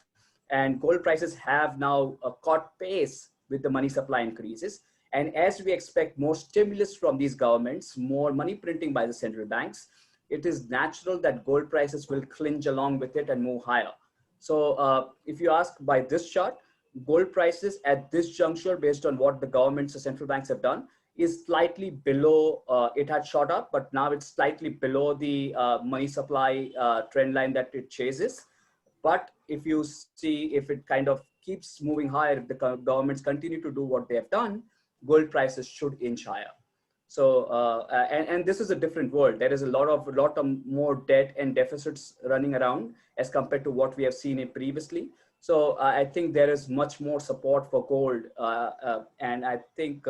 and gold prices have now caught pace with the money supply increases. And as we expect more stimulus from these governments, more money printing by the central banks, it is natural that gold prices will clinch along with it and move higher. So if you ask by this chart, gold prices at this juncture, based on what the governments or central banks have done, is slightly below, it had shot up, but now it's slightly below the money supply trend line that it chases. But if you see, if it kind of keeps moving higher, if the governments continue to do what they have done, gold prices should inch higher. So, and this is a different world. There is a lot of more debt and deficits running around as compared to what we have seen in previously. So I think there is much more support for gold. And I think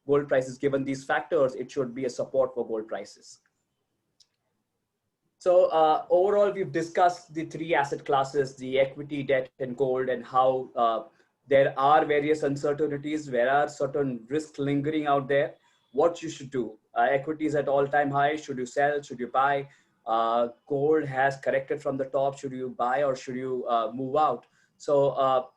gold prices, given these factors, it should be a support for gold prices. So overall, we've discussed the three asset classes, the equity, debt, and gold, and how there are various uncertainties, there are certain risks lingering out there. What you should do. Equity is at all-time high. Should you sell? Should you buy? Gold has corrected from the top. Should you buy or should you move out? So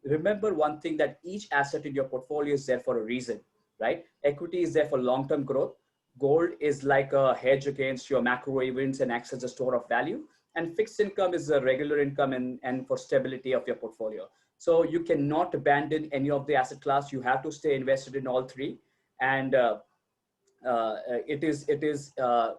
remember one thing, that each asset in your portfolio is there for a reason, right? Equity is there for long-term growth. Gold is like a hedge against your macro events and acts as a store of value. And fixed income is a regular income and for stability of your portfolio. So you cannot abandon any of the asset class. You have to stay invested in all three. And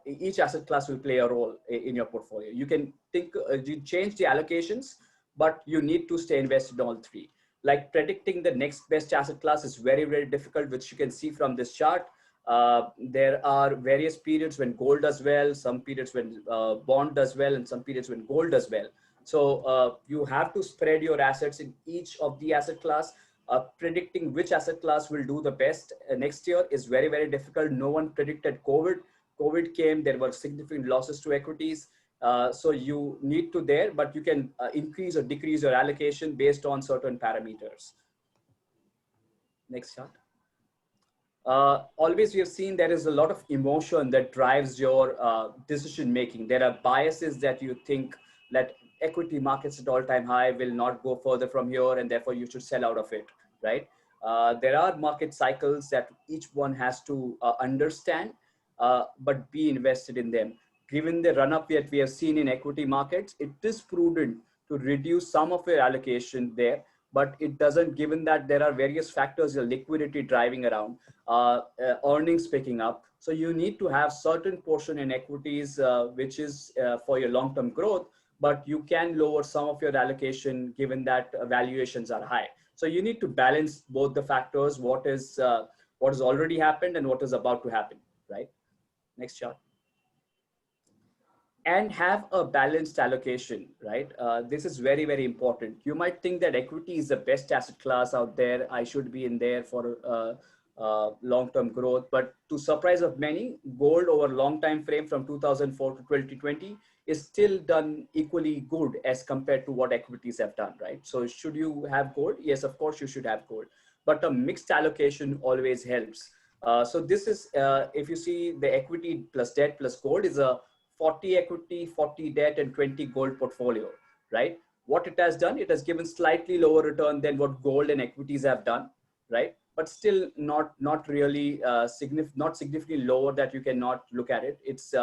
each asset class will play a role in your portfolio. You can think, you change the allocations, but you need to stay invested in all three. Like predicting the next best asset class is very, very difficult, which you can see from this chart. There are various periods when gold does well, some periods when bond does well, and some periods when gold does well. So you have to spread your assets in each of the asset class. Predicting which asset class will do the best next year is very, very difficult. No one predicted COVID. COVID came, there were significant losses to equities. So you need to there, but you can increase or decrease your allocation based on certain parameters. Next chart. Always we have seen there is a lot of emotion that drives your decision making. There are biases that you think that equity markets at all-time high will not go further from here, and therefore you should sell out of it, right? There are market cycles that each one has to understand, but be invested in them. Given the run-up that we have seen in equity markets, it is prudent to reduce some of your allocation there, but it doesn't, given that there are various factors, your liquidity driving around, earnings picking up. So you need to have certain portion in equities, which is for your long-term growth, but you can lower some of your allocation given that valuations are high. So you need to balance both the factors, what has already happened and what is about to happen, right? Next chart. And have a balanced allocation, right? This is very, very important. You might think that equity is the best asset class out there. I should be in there for long-term growth. But to surprise of many, gold over long time frame from 2004 to 2020 is still done equally good as compared to what equities have done, right? So should you have gold? Yes, of course you should have gold. But a mixed allocation always helps. So this is, if you see the equity plus debt plus gold is a 40 equity, 40 debt, and 20 gold portfolio, right? What it has done, it has given slightly lower return than what gold and equities have done, right? But still not really not significantly lower that you cannot look at it. It's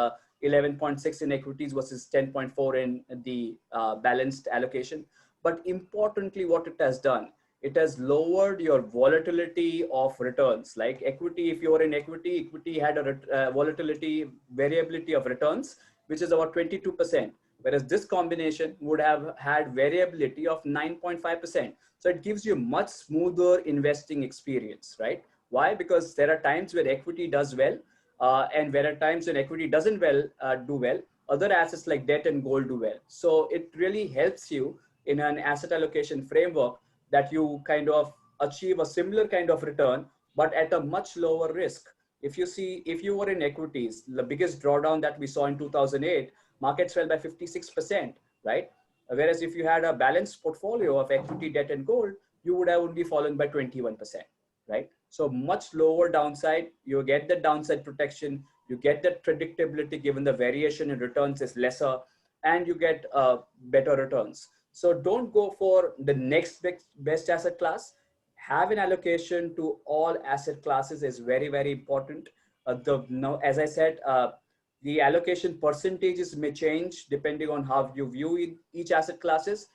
11.6 in equities versus 10.4 in the balanced allocation. But importantly, what it has done, it has lowered your volatility of returns. Like equity, if you are in equity had a volatility, variability of returns, which is about 22%. whereas this combination would have had variability of 9.5%. So it gives you much smoother investing experience, right? Why? Because there are times where equity does well, and there are times when equity doesn't do well. Other assets like debt and gold do well. So it really helps you in an asset allocation framework that you kind of achieve a similar kind of return, but at a much lower risk. If you were in equities, the biggest drawdown that we saw in 2008, markets fell by 56%, right? Whereas if you had a balanced portfolio of equity, debt, and gold, you would have only fallen by 21%, right? So much lower downside. You get the downside protection, you get that predictability given the variation in returns is lesser, and you get better returns. So don't go for the next best asset class. Have an allocation to all asset classes is very, very important. As I said, the allocation percentages may change depending on how you view each asset classes,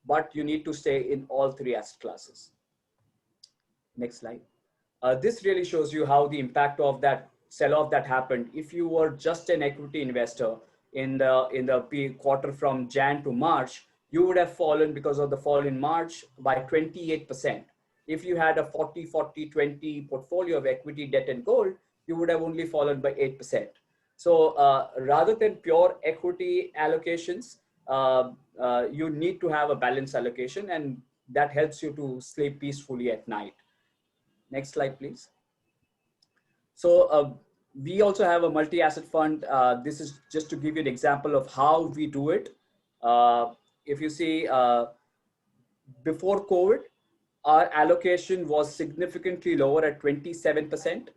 but you need to stay in all three asset classes. Next slide. This really shows you how the impact of that sell-off that happened. If you were just an equity investor in the quarter from Jan to March, you would have fallen because of the fall in March by 28%. If you had a 40-40-20 portfolio of equity, debt, and gold, you would have only fallen by 8%. So rather than pure equity allocations, you need to have a balanced allocation, and that helps you to sleep peacefully at night. Next slide, please. So we also have a multi-asset fund. This is just to give you an example of how we do it. If you see, before COVID, our allocation was significantly lower at 27%.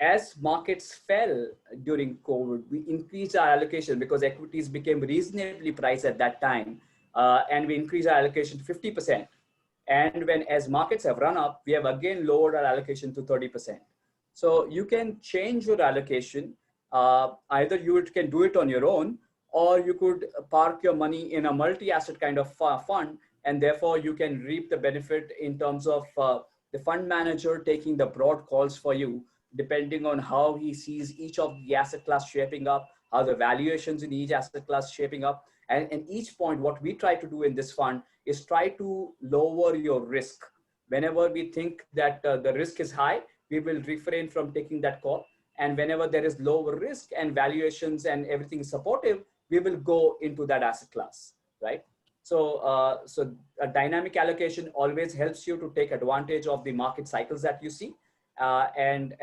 As markets fell during COVID, we increased our allocation because equities became reasonably priced at that time. And we increased our allocation to 50%. And as markets have run up, we have again lowered our allocation to 30%. So you can change your allocation. Either you can do it on your own, or you could park your money in a multi-asset kind of fund, and therefore you can reap the benefit in terms of the fund manager taking the broad calls for you, depending on how he sees each of the asset class shaping up, how the valuations in each asset class shaping up. And each point, what we try to do in this fund is try to lower your risk. Whenever we think that the risk is high, we will refrain from taking that call. And whenever there is lower risk and valuations and everything is supportive, we will go into that asset class, right? So, so a dynamic allocation always helps you to take advantage of the market cycles that you see, and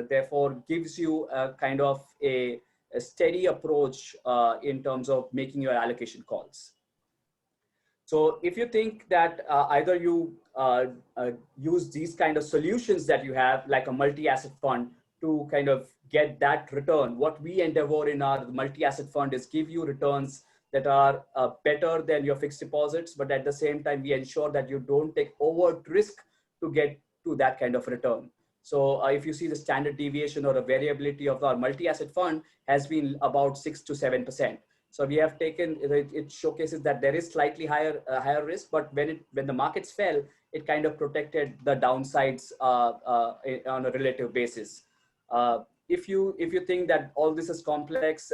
therefore gives you a kind of a steady approach in terms of making your allocation calls. So if you think that either you use these kind of solutions that you have, like a multi-asset fund, to kind of get that return, what we endeavor in our multi-asset fund is give you returns that are better than your fixed deposits, but at the same time, we ensure that you don't take overt risk to get to that kind of return. So if you see the standard deviation or a variability of our multi-asset fund has been about 6 to 7%. So we have taken, it showcases that there is slightly higher risk, but when the markets fell, it kind of protected the downsides on a relative basis. If you think that all this is complex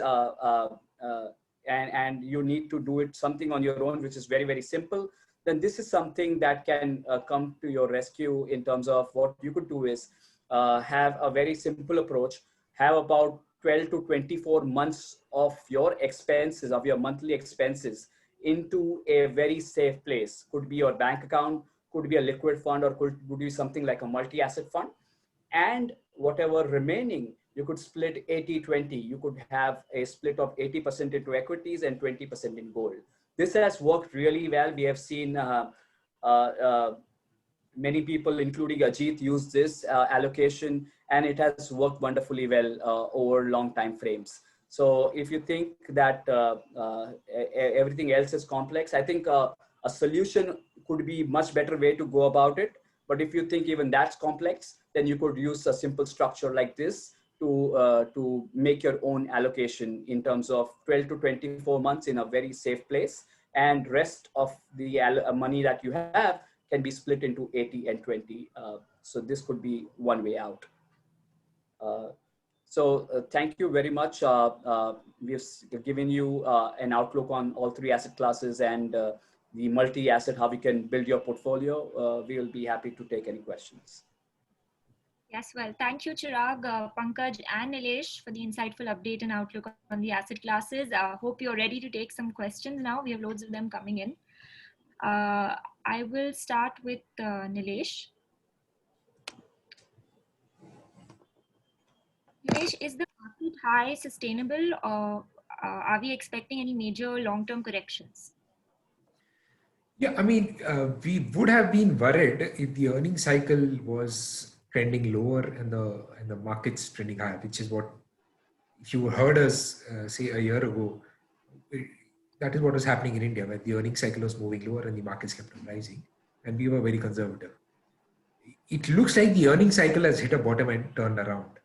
and you need to do it something on your own, which is very, very simple, then this is something that can come to your rescue in terms of what you could do is have a very simple approach, have about 12 to 24 months of your expenses, of your monthly expenses, into a very safe place. Could be your bank account, could be a liquid fund, or could be something like a multi-asset fund. And whatever remaining, you could split 80-20. You could have a split of 80% into equities and 20% in gold. This has worked really well. We have seen many people, including Ajit, use this allocation, and it has worked wonderfully well over long time frames. So if you think that everything else is complex, I think a solution could be much better way to go about it. But if you think even that's complex, then you could use a simple structure like this to make your own allocation in terms of 12 to 24 months in a very safe place, and rest of the money that you have can be split into 80 and 20. So this could be one way out. So thank you very much. We've given you an outlook on all three asset classes and the multi-asset, how we can build your portfolio. We will be happy to take any questions. Yes, well, thank you, Chirag, Pankaj, and Nilesh for the insightful update and outlook on the asset classes. Hope you're ready to take some questions now. We have loads of them coming in. I will start with Nilesh. Nilesh, is the market high sustainable, or are we expecting any major long-term corrections? Yeah, I mean, we would have been worried if the earning cycle was trending lower and the markets trending higher, which is what, if you heard us say a year ago, that is what was happening in India, where the earning cycle was moving lower and the markets kept on rising, and we were very conservative. It looks like the earning cycle has hit a bottom and turned around.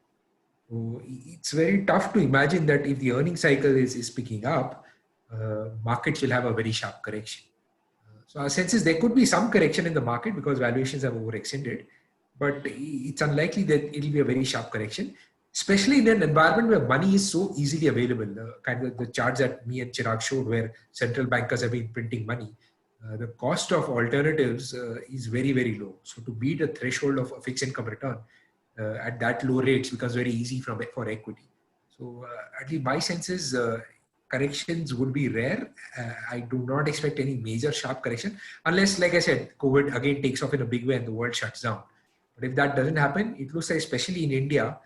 So it's very tough to imagine that if the earning cycle is picking up, markets will have a very sharp correction. So our sense is there could be some correction in the market because valuations have overextended, but it's unlikely that it'll be a very sharp correction, especially in an environment where money is so easily available. Kind of the charts that me and Chirag showed where central bankers have been printing money, the cost of alternatives is very, very low. So to beat a threshold of a fixed income return at that low rates becomes very easy for equity. So at least my sense is corrections would be rare. I do not expect any major sharp correction unless, like I said, COVID again takes off in a big way and the world shuts down. But if that doesn't happen, it looks like, especially in India,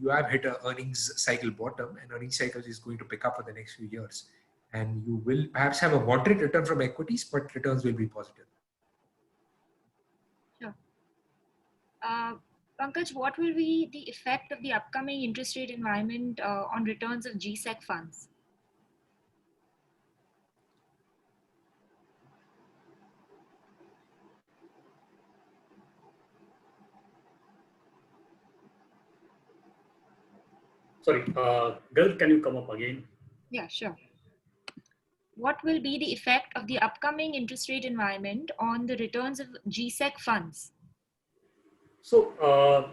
you have hit an earnings cycle bottom, and earnings cycle is going to pick up for the next few years. And you will perhaps have a moderate return from equities, but returns will be positive. Sure. Pankaj, what will be the effect of the upcoming interest rate environment on returns of GSEC funds? Sorry, Gal, can you come up again? Yeah, sure. What will be the effect of the upcoming interest rate environment on the returns of GSEC funds? So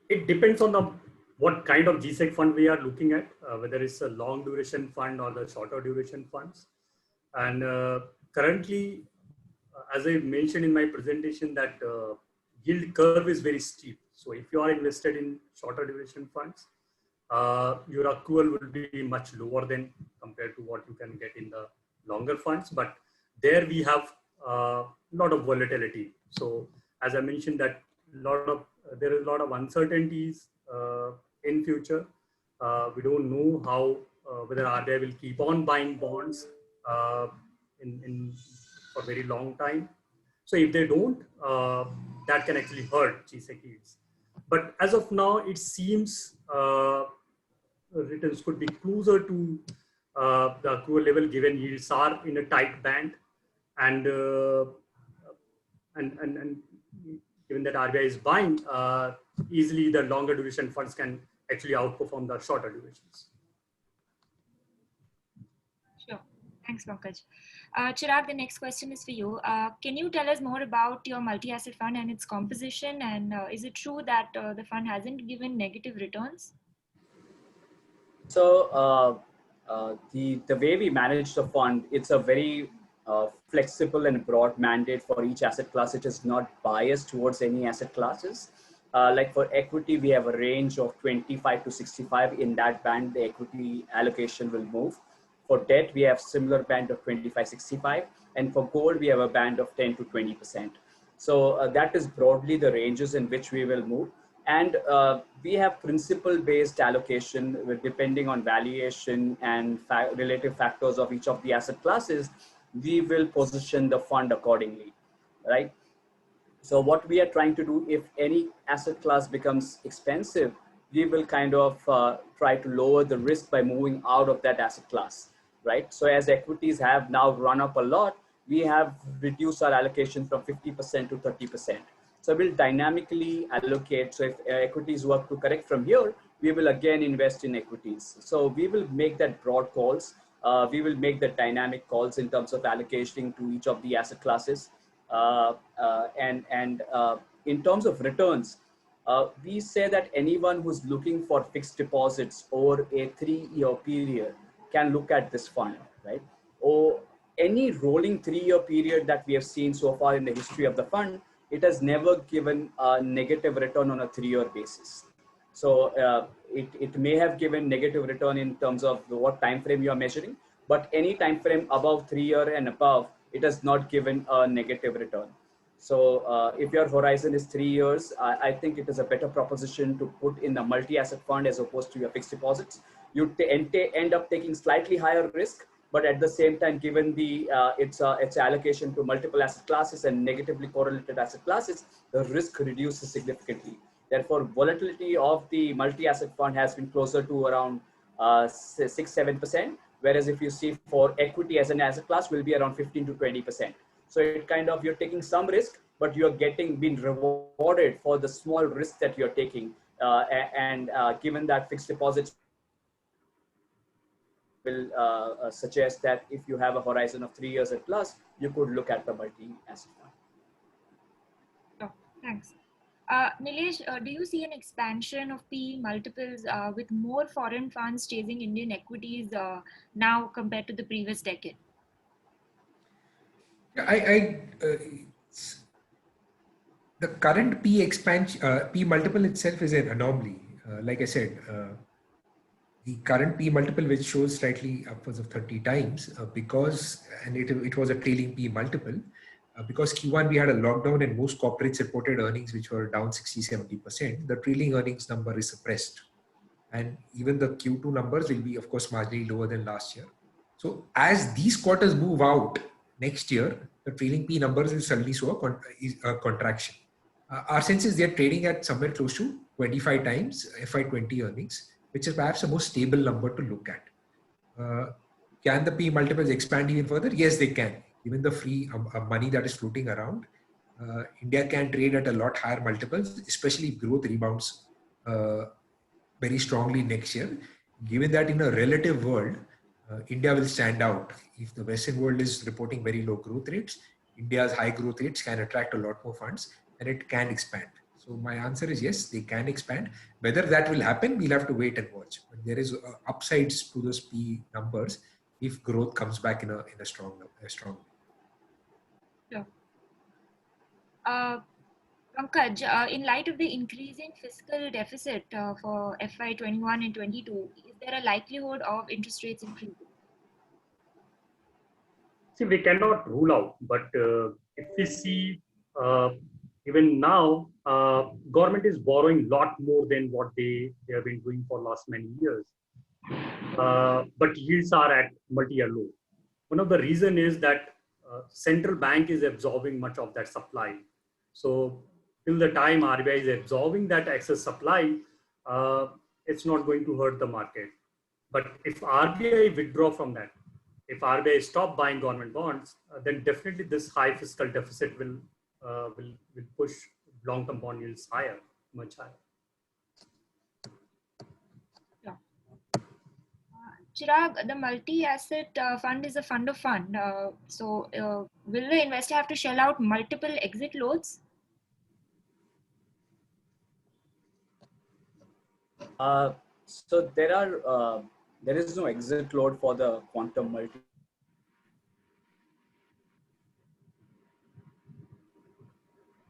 it depends on what kind of GSEC fund we are looking at, whether it's a long duration fund or the shorter duration funds. And currently, as I mentioned in my presentation, that yield curve is very steep. So if you are invested in shorter duration funds, your accrual will be much lower than compared to what you can get in the longer funds. But there we have a lot of volatility. So as I mentioned, that there is a lot of uncertainties in future. We don't know how whether RBI will keep on buying bonds for a very long time. So if they don't, that can actually hurt GSEC yields. But as of now, it seems returns could be closer to the accrual level given yields are in a tight band, and given that RBI is buying, easily the longer duration funds can actually outperform the shorter durations. Sure. Thanks, Pankaj. Chirag, the next question is for you. Can you tell us more about your multi-asset fund and its composition? And is it true that the fund hasn't given negative returns? So the way we manage the fund, it's a very flexible and broad mandate for each asset class. It is not biased towards any asset classes. Like for equity, we have a range of 25 to 65. In that band, the equity allocation will move. For debt, we have similar band of 25-65, and for gold, we have a band of 10 to 20%. So that is broadly the ranges in which we will move. And we have principle-based allocation depending on valuation and relative factors of each of the asset classes. We will position the fund accordingly, right? So what we are trying to do, if any asset class becomes expensive, we will kind of try to lower the risk by moving out of that asset class, right? So as equities have now run up a lot, we have reduced our allocation from 50% to 30%. So we'll dynamically allocate. So if equities were to correct from here, we will again invest in equities. So we will make that broad calls. We will make the dynamic calls in terms of allocating to each of the asset classes. And in terms of returns, we say that anyone who's looking for fixed deposits over a 3-year period can look at this fund, right? Or any rolling 3-year period that we have seen so far in the history of the fund, it has never given a negative return on a 3-year basis. So it may have given negative return in terms of what time frame you are measuring, but any time frame above 3-year and above, it has not given a negative return. So if your horizon is 3 years, I think it is a better proposition to put in the multi-asset fund as opposed to your fixed deposits. You end up taking slightly higher risk, but at the same time, given the its allocation to multiple asset classes and negatively correlated asset classes, the risk reduces significantly. Therefore, volatility of the multi-asset fund has been closer to around 6-7%, whereas if you see for equity as an asset class, will be around 15 to 20%. So it kind of, you're taking some risk, but you're being rewarded for the small risk that you're taking. Given that fixed deposits will suggest that if you have a horizon of 3 years and plus, you could look at the multi-asset fund. Oh, thanks. Nilesh, do you see an expansion of PE multiples with more foreign funds chasing Indian equities now compared to the previous decade? The current P expansion, P multiple itself is an anomaly. Like I said, the current P multiple, which shows slightly upwards of 30 times, and it was a trailing P multiple, because Q1 we had a lockdown and most corporates reported earnings which were down 60-70%. The trailing earnings number is suppressed, and even the Q2 numbers will be, of course, marginally lower than last year. So as these quarters move out next year, the trailing P numbers will suddenly show a contraction. Our sense is they're trading at somewhere close to 25 times FY20 earnings, which is perhaps a more stable number to look at. Can the P multiples expand even further? Yes, they can. Given the free money that is floating around, India can trade at a lot higher multiples, especially if growth rebounds very strongly next year. Given that in a relative world, India will stand out. If the Western world is reporting very low growth rates, India's high growth rates can attract a lot more funds and it can expand. So my answer is yes, they can expand. Whether that will happen, we'll have to wait and watch. But there is upsides to those P numbers if growth comes back in a strong way. Sure. Pankaj, in light of the increasing fiscal deficit for FY21 and 22, is there a likelihood of interest rates increasing? See, we cannot rule out, but if we see even now, government is borrowing a lot more than what they have been doing for last many years. But yields are at multi-year low. One of the reason is that central bank is absorbing much of that supply. So till the time RBI is absorbing that excess supply, it's not going to hurt the market. But if RBI withdraw from that, if RBI stop buying government bonds, then definitely this high fiscal deficit will push long-term bond yields higher, much higher. Yeah. Chirag, the multi-asset fund is a fund of fund. So will the investor have to shell out multiple exit loads? So there is no exit load for the quantum multi.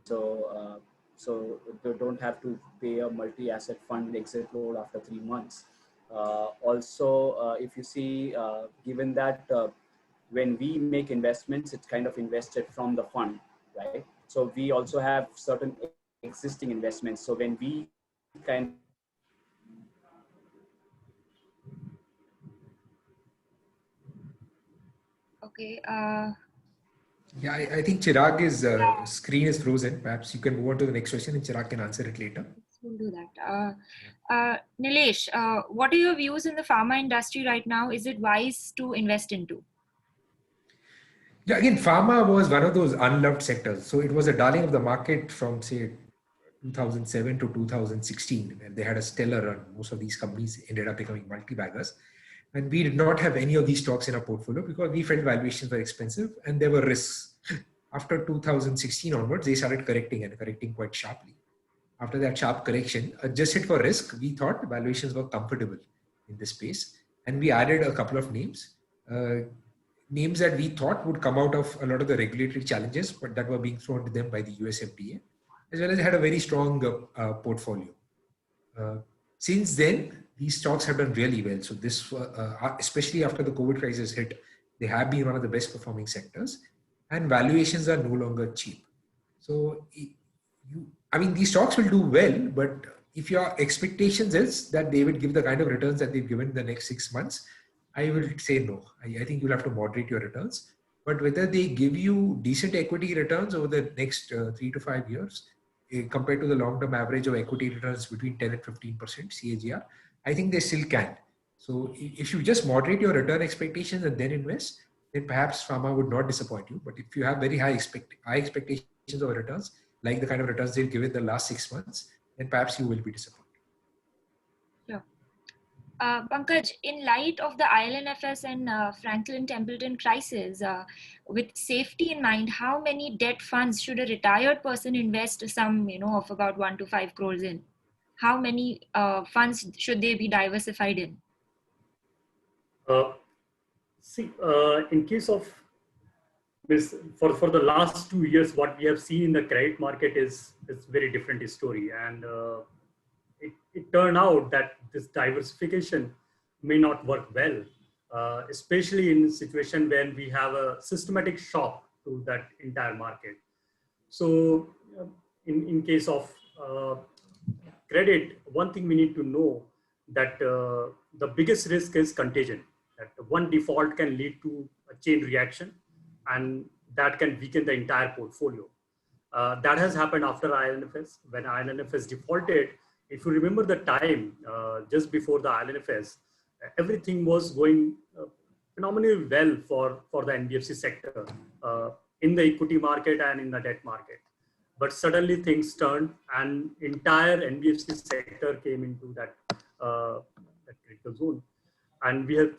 So they don't have to pay a multi-asset fund exit load after 3 months. Also, if you see, given that when we make investments, it's kind of invested from the fund, right? So we also have certain existing investments. So when we kind Okay. Yeah, I think Chirag's screen is frozen. Perhaps you can move on to the next question and Chirag can answer it later. We'll do that. Nilesh, what are your views in the pharma industry right now? Is it wise to invest into? Yeah, again, pharma was one of those unloved sectors. So it was a darling of the market from, say, 2007 to 2016, and they had a stellar run. Most of these companies ended up becoming multi-baggers. And we did not have any of these stocks in our portfolio because we felt valuations were expensive and there were risks. After 2016 onwards, they started correcting and correcting quite sharply. after that sharp correction, adjusted for risk, we thought valuations were comfortable in this space. And we added a couple of names, names that we thought would come out of a lot of the regulatory challenges, but that were being thrown to them by the US FDA, as well as had a very strong portfolio. Since then, these stocks have done really well. So this, especially after the COVID crisis hit, they have been one of the best performing sectors, and valuations are no longer cheap. So I mean, these stocks will do well, but if your expectations is that they would give the kind of returns that they've given in the next 6 months, I will say no. I think you'll have to moderate your returns. But whether they give you decent equity returns over the next 3 to 5 years, compared to the long-term average of equity returns between 10 and 15% CAGR, I think they still can. So if you just moderate your return expectations and then invest, then perhaps Pharma would not disappoint you. But if you have very high expectations of returns, like the kind of returns they've given the last 6 months, then perhaps you will be disappointed. Sure. Pankaj, in light of the IL&FS and Franklin Templeton crisis, with safety in mind, how many debt funds should a retired person invest some, of about 1 to 5 crores in? How many funds should they be diversified in? In case of this, for the last 2 years, what we have seen in the credit market is very different story, and it turned out that this diversification may not work well, especially in a situation when we have a systematic shock to that entire market. So in case of credit, one thing we need to know that the biggest risk is contagion, that one default can lead to a chain reaction, and that can weaken the entire portfolio. That has happened after IL&FS. When IL&FS defaulted, if you remember the time just before the IL&FS, everything was going phenomenally well for the NBFC sector in the equity market and in the debt market. But suddenly things turned, and entire NBFC sector came into that critical zone. And we have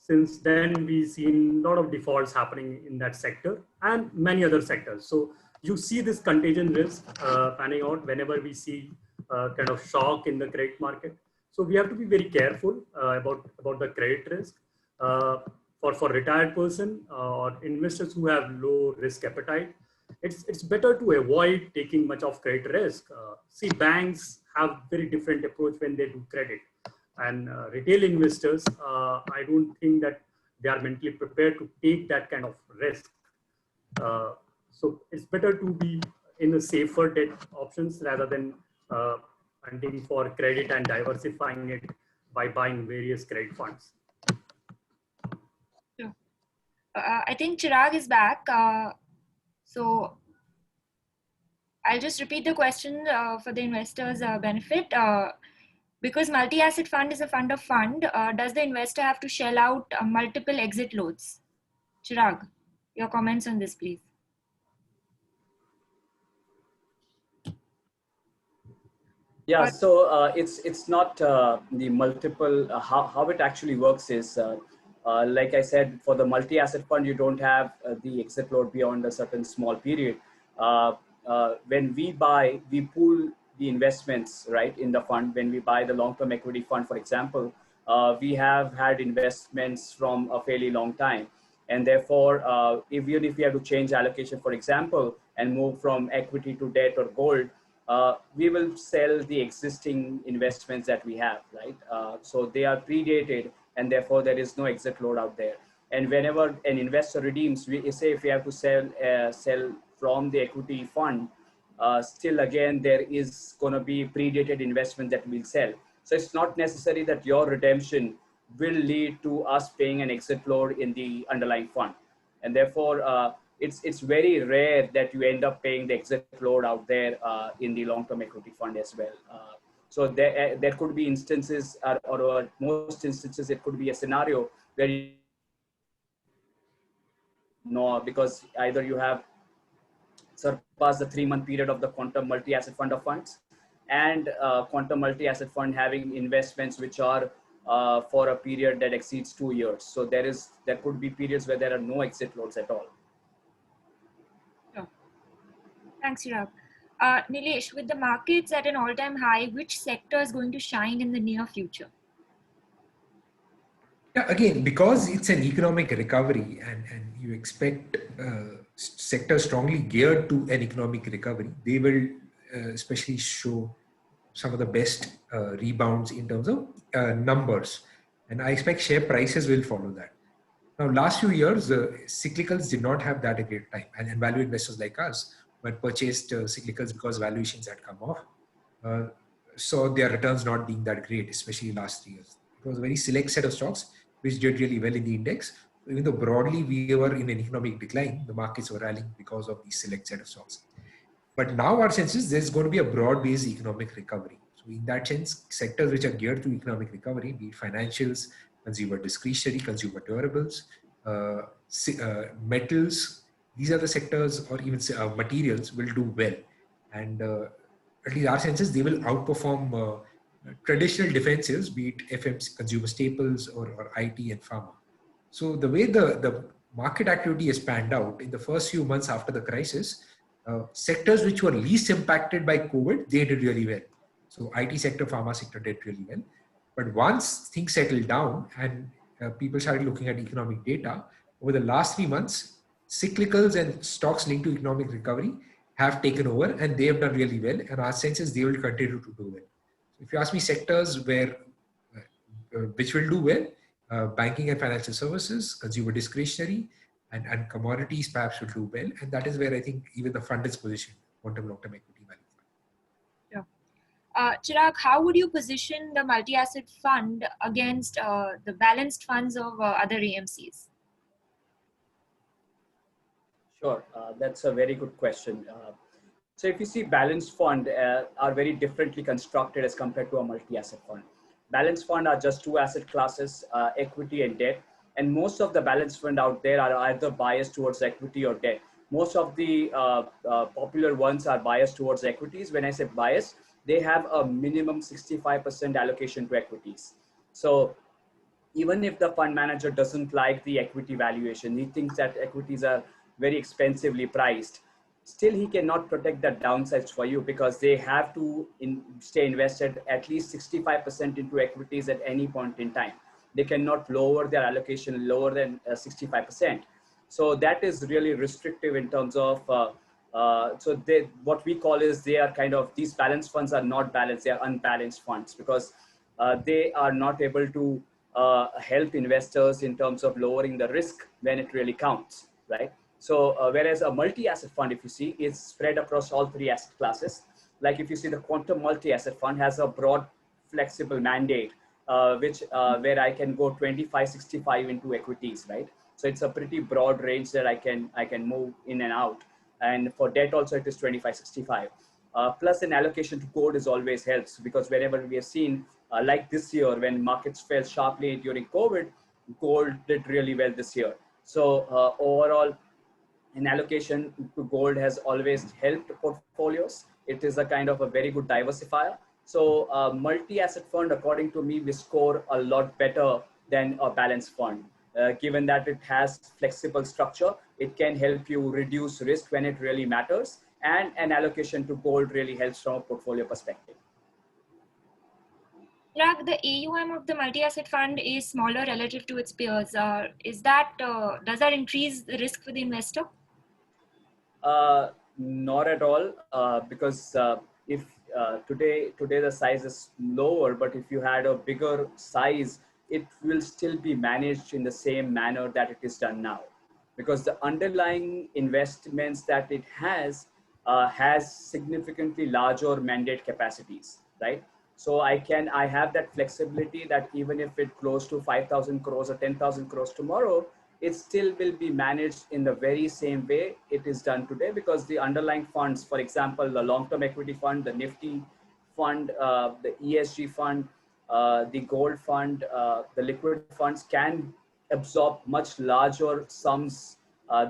since then we've seen a lot of defaults happening in that sector and many other sectors. So you see this contagion risk panning out whenever we see kind of shock in the credit market. So we have to be very careful about the credit risk. For retired person or investors who have low risk appetite, it's better to avoid taking much of credit risk. See, banks have very different approach when they do credit. And retail investors, I don't think that they are mentally prepared to take that kind of risk. So it's better to be in the safer debt options rather than hunting for credit and diversifying it by buying various credit funds. Sure. I think Chirag is back. So I'll just repeat the question for the investors' benefit. Because multi-asset fund is a fund of fund, does the investor have to shell out multiple exit loads? Chirag, your comments on this, please. Yeah, so it's not the multiple, how it actually works is, like I said, for the multi-asset fund, you don't have the exit load beyond a certain small period. When we buy, we pool the investments, right, in the fund. When we buy the long-term equity fund, for example, we have had investments from a fairly long time. And therefore, even if we have to change allocation, for example, and move from equity to debt or gold, we will sell the existing investments that we have, right? So they are predated, and therefore there is no exit load out there. And whenever an investor redeems, we say if we have to sell from the equity fund, still again, there is going to be predated investment that we'll sell. So it's not necessary that your redemption will lead to us paying an exit load in the underlying fund. And therefore, it's very rare that you end up paying the exit load out there in the long-term equity fund as well. So there could be instances, or most instances, it could be a scenario where because either you have surpassed the 3-month period of the quantum multi-asset fund of funds, and quantum multi-asset fund having investments which are for a period that exceeds 2 years. So there could be periods where there are no exit loads at all. Sure. Thanks, Chirag. Nilesh, with the markets at an all-time high, which sector is going to shine in the near future? Yeah, again, because it's an economic recovery and you expect sectors strongly geared to an economic recovery, they will especially show some of the best rebounds in terms of numbers. And I expect share prices will follow that. Now, last few years, cyclicals did not have that a great time. And value investors like us who had purchased cyclicals because valuations had come off, uh, saw their returns not being that great, especially last 3 years. It was a very select set of stocks which did really well in the index. Even though broadly we were in an economic decline, the markets were rallying because of these select set of stocks. But now our sense is there's going to be a broad-based economic recovery. So in that sense, sectors which are geared to economic recovery, be it financials, consumer discretionary, consumer durables, metals, these are the sectors, or even materials will do well. And at least our sense is they will outperform traditional defensives, be it FMs, consumer staples, or IT and pharma. So the way the market activity has panned out in the first few months after the crisis, sectors which were least impacted by COVID, they did really well. So IT sector, pharma sector did really well. But once things settled down and people started looking at economic data, over the last 3 months, cyclicals and stocks linked to economic recovery have taken over and they have done really well. And our sense is they will continue to do well. So if you ask me sectors where which will do well, banking and financial services, consumer discretionary, and commodities perhaps will do well. And that is where I think even the fund is positioned, quantum long-term equity value fund. Yeah. Chirag, how would you position the multi-asset fund against the balanced funds of other AMCs? Sure, that's a very good question. So if you see balanced fund are very differently constructed as compared to a multi-asset fund. Balanced fund are just two asset classes, equity and debt. And most of the balanced fund out there are either biased towards equity or debt. Most of the popular ones are biased towards equities. When I say biased, they have a minimum 65% allocation to equities. So even if the fund manager doesn't like the equity valuation, he thinks that equities are very expensively priced, still he cannot protect the downsides for you because they have to stay invested at least 65% into equities at any point in time. They cannot lower their allocation lower than 65%. So that is really restrictive in terms of, so what we call is they are kind of, these balanced funds are not balanced, they are unbalanced funds because they are not able to help investors in terms of lowering the risk when it really counts, right? So whereas a multi-asset fund, if you see, is spread across all three asset classes. Like if you see the quantum multi-asset fund has a broad flexible mandate, where I can go 25-65 into equities, right? So it's a pretty broad range that I can move in and out. And for debt also it is 25-65. Plus an allocation to gold is always helps because whenever we have seen, like this year when markets fell sharply during COVID, gold did really well this year. So overall, an allocation to gold has always helped portfolios. It is a kind of a very good diversifier. So multi-asset fund, according to me, we score a lot better than a balanced fund. Given that it has flexible structure, it can help you reduce risk when it really matters. And an allocation to gold really helps from a portfolio perspective. Chirag, the AUM of the multi-asset fund is smaller relative to its peers. Does that increase the risk for the investor? Not at all, because if today the size is lower, but if you had a bigger size, it will still be managed in the same manner that it is done now, because the underlying investments that it has significantly larger mandate capacities, right? So I have that flexibility that even if it close to 5,000 crores or 10,000 crores tomorrow, it still will be managed in the very same way it is done today, because the underlying funds, for example, the long-term equity fund, the Nifty fund, the ESG fund, the gold fund, the liquid funds can absorb much larger sums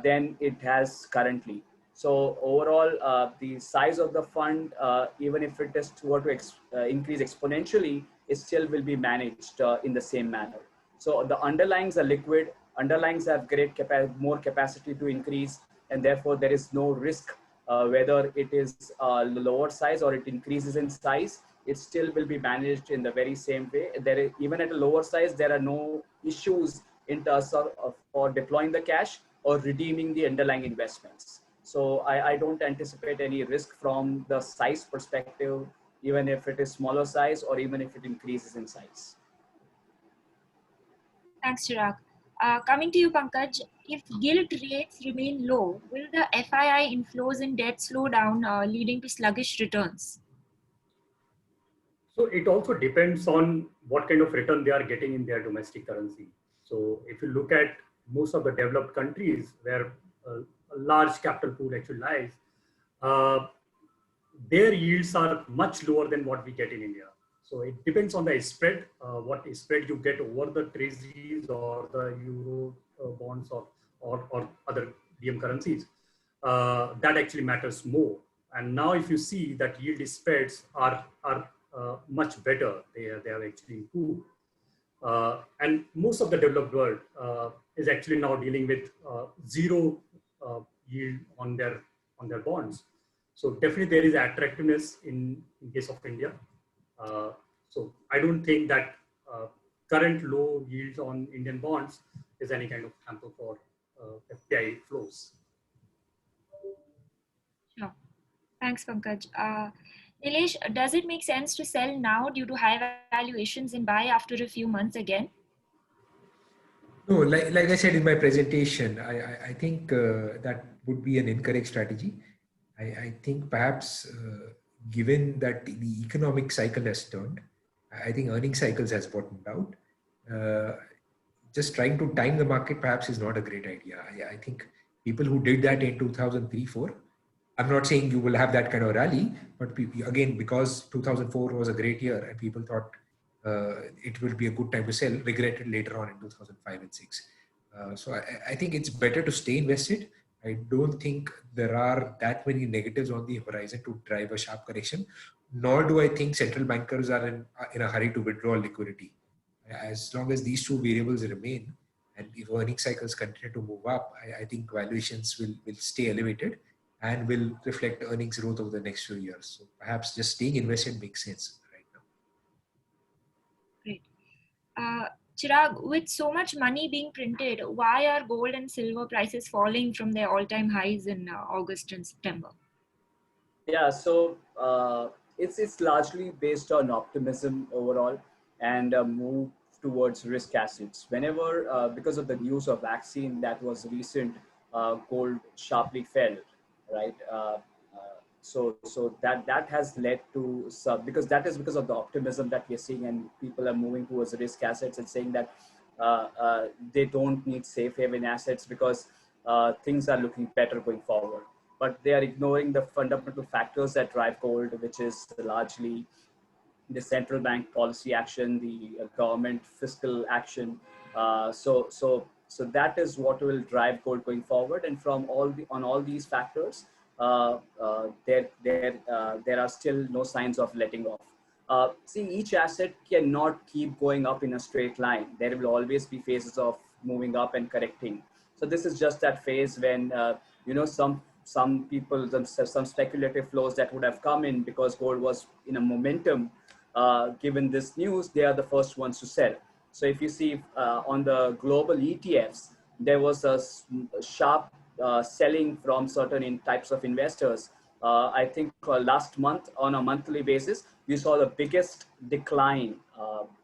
than it has currently. So overall, the size of the fund, even if it is were to increase exponentially, it still will be managed in the same manner. So the underlyings are liquid, underlyings have more capacity to increase, and therefore there is no risk whether it is lower size or it increases in size, it still will be managed in the very same way. Even at a lower size, there are no issues in terms of for deploying the cash or redeeming the underlying investments. So I don't anticipate any risk from the size perspective, even if it is smaller size or even if it increases in size. Thanks, Chirag. Coming to you, Pankaj, if gilt rates remain low, will the FII inflows in debt slow down, leading to sluggish returns? So it also depends on what kind of return they are getting in their domestic currency. So if you look at most of the developed countries where a large capital pool actually lies, uh, their yields are much lower than what we get in India. So it depends on the spread, what spread you get over the treasuries or the euro bonds or other DM currencies. That actually matters more. And now if you see that yield spreads are much better, they have actually improved. And most of the developed world is actually now dealing with zero yield on their bonds. So definitely there is attractiveness in case of India. So I don't think that current low yields on Indian bonds is any kind of hamper for FPI flows. Sure. Thanks, Pankaj. Nilesh, does it make sense to sell now due to high valuations and buy after a few months again? No, like I said in my presentation, I think that would be an incorrect strategy. I think perhaps given that the economic cycle has turned, I think earning cycles has bottomed out. Just trying to time the market perhaps is not a great idea. I think people who did that in 2003-4, I'm not saying you will have that kind of rally, but again, because 2004 was a great year and people thought it will be a good time to sell, regretted later on in 2005 and 6. So I think it's better to stay invested. I don't think there are that many negatives on the horizon to drive a sharp correction, nor do I think central bankers are in a hurry to withdraw liquidity. As long as these two variables remain, and if earning cycles continue to move up, I think valuations will stay elevated and will reflect earnings growth over the next few years. So perhaps just staying invested makes sense right now. Great. Chirag, with so much money being printed, why are gold and silver prices falling from their all-time highs in August and September? Yeah, so it's largely based on optimism overall and a move towards risk assets. Whenever, because of the news of vaccine that was recent, gold sharply fell, right? So that has led to some, because that is because of the optimism that we're seeing, and people are moving towards risk assets and saying that they don't need safe haven assets because things are looking better going forward. But they are ignoring the fundamental factors that drive gold, which is largely the central bank policy action, the government fiscal action. So that is what will drive gold going forward. And from all these factors, there are still no signs of letting off. See, each asset cannot keep going up in a straight line. There will always be phases of moving up and correcting. So this is just that phase when some people, some speculative flows that would have come in because gold was in a momentum. Given this news, they are the first ones to sell. So if you see on the global ETFs, there was a sharp selling from certain types of investors. I think last month on a monthly basis, we saw the biggest decline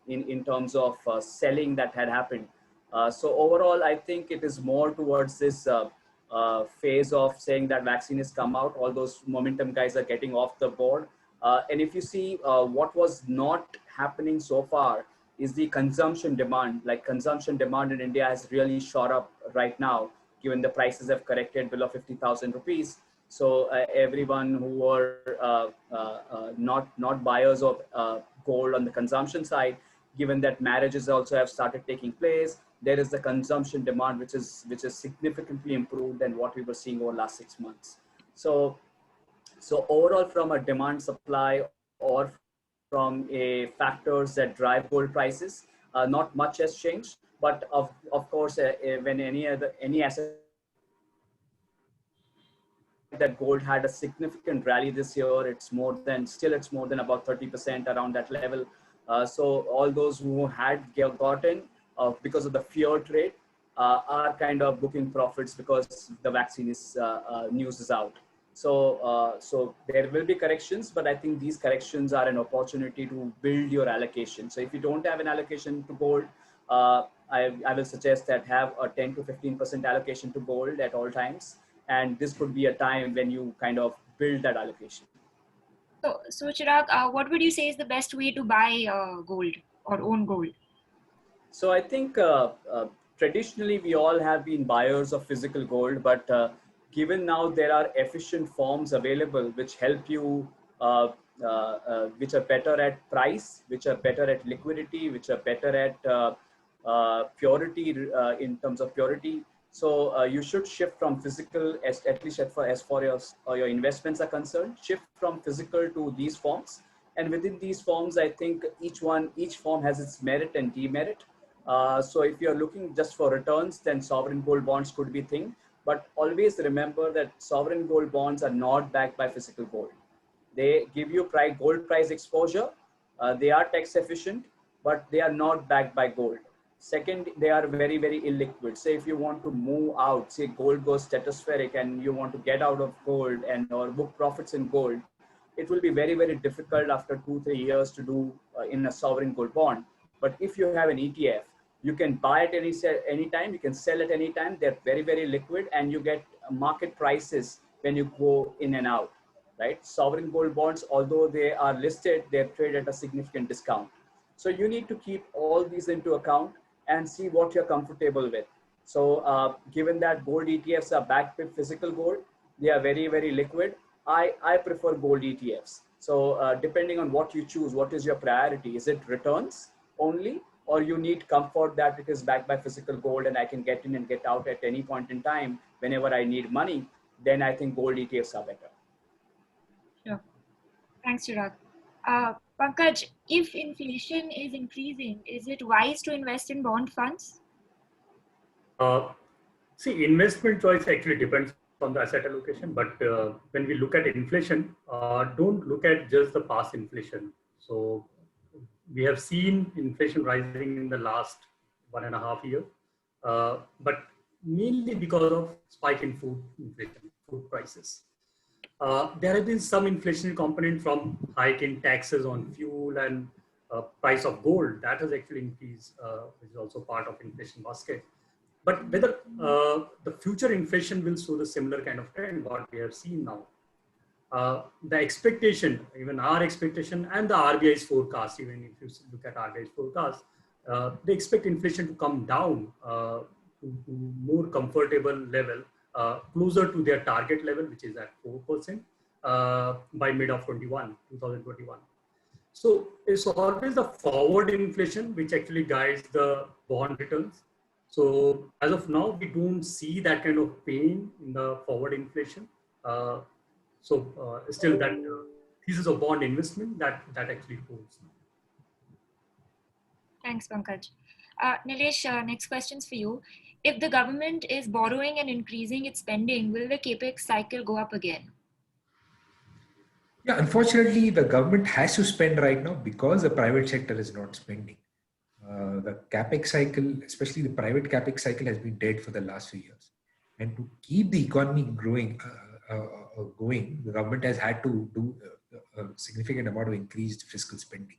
in terms of selling that had happened. So overall, I think it is more towards this phase of saying that vaccine has come out. All those momentum guys are getting off the board. And if you see what was not happening so far is the consumption demand. Like consumption demand in India has really shot up right now, given the prices have corrected below 50,000 rupees. So everyone who were not buyers of gold on the consumption side, given that marriages also have started taking place, there is the consumption demand which is significantly improved than what we were seeing over the last 6 months. So overall, from a demand supply or from a factors that drive gold prices, not much has changed. But of course, when any asset that gold had a significant rally this year. It's more than about 30% around that level. So all those who had gotten because of the fear trade are kind of booking profits because the vaccine is news is out. So there will be corrections, but I think these corrections are an opportunity to build your allocation. So if you don't have an allocation to gold, I will suggest that have a 10 to 15% allocation to gold at all times. And this could be a time when you kind of build that allocation. So Chirag, what would you say is the best way to buy gold or own gold? So I think traditionally we all have been buyers of physical gold, but given now there are efficient forms available which help you, which are better at price, which are better at liquidity, which are better at purity in terms of purity. So you should shift from physical, at least as far as your investments are concerned, shift from physical to these forms. And within these forms, I think each form has its merit and demerit. So if you're looking just for returns, then sovereign gold bonds could be thing. But always remember that sovereign gold bonds are not backed by physical gold. They give you gold price exposure. They are tax efficient, but they are not backed by gold. Second, they are very, very illiquid. Say if you want to move out, say gold goes stratospheric and you want to get out of gold and or book profits in gold, it will be very, very difficult after 2-3 years to do in a sovereign gold bond. But if you have an ETF, you can buy it any time, you can sell it any time. They're very, very liquid and you get market prices when you go in and out, right? Sovereign gold bonds, although they are listed, they're traded at a significant discount. So you need to keep all these into account and see what you're comfortable with. So given that gold ETFs are backed with physical gold, they are very, very liquid. I prefer gold ETFs. So depending on what you choose, what is your priority? Is it returns only, or you need comfort that it is backed by physical gold and I can get in and get out at any point in time whenever I need money? Then I think gold ETFs are better. Sure. Thanks, Chirag. Pankaj, if inflation is increasing, is it wise to invest in bond funds? See, investment choice actually depends on the asset allocation, but when we look at inflation, don't look at just the past inflation. So we have seen inflation rising in the last 1.5 years, but mainly because of spike in food inflation, food prices. There have been some inflationary component from hike in taxes on fuel and price of gold that has actually increased, which is also part of inflation basket. But whether the future inflation will show the similar kind of trend what we have seen now, the expectation, even our expectation and the RBI's forecast, even if you look at RBI's forecast, they expect inflation to come down to more comfortable level, closer to their target level, which is at 4% by mid of 2021. So it's always the forward inflation which actually guides the bond returns. So as of now, we don't see that kind of pain in the forward inflation. Still that thesis of bond investment that actually holds. Thanks, Pankaj. Nilesh, next question's for you. If the government is borrowing and increasing its spending, will the Kpix cycle go up again? Yeah, unfortunately, the government has to spend right now because the private sector is not spending. The Kpix cycle, especially the private Kpix cycle, has been dead for the last few years. And to keep the economy going, the government has had to do a significant amount of increased fiscal spending.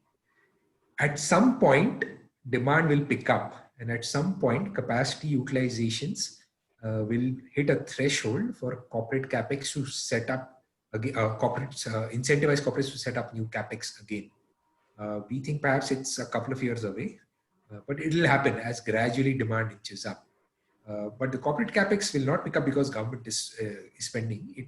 At some point, demand will pick up, and at some point, capacity utilizations will hit a threshold for corporate Kpix to set up again. Incentivize corporates to set up new Kpix again. We think perhaps it's a couple of years away, but it will happen as gradually demand inches up. But the corporate Kpix will not pick up because government is spending.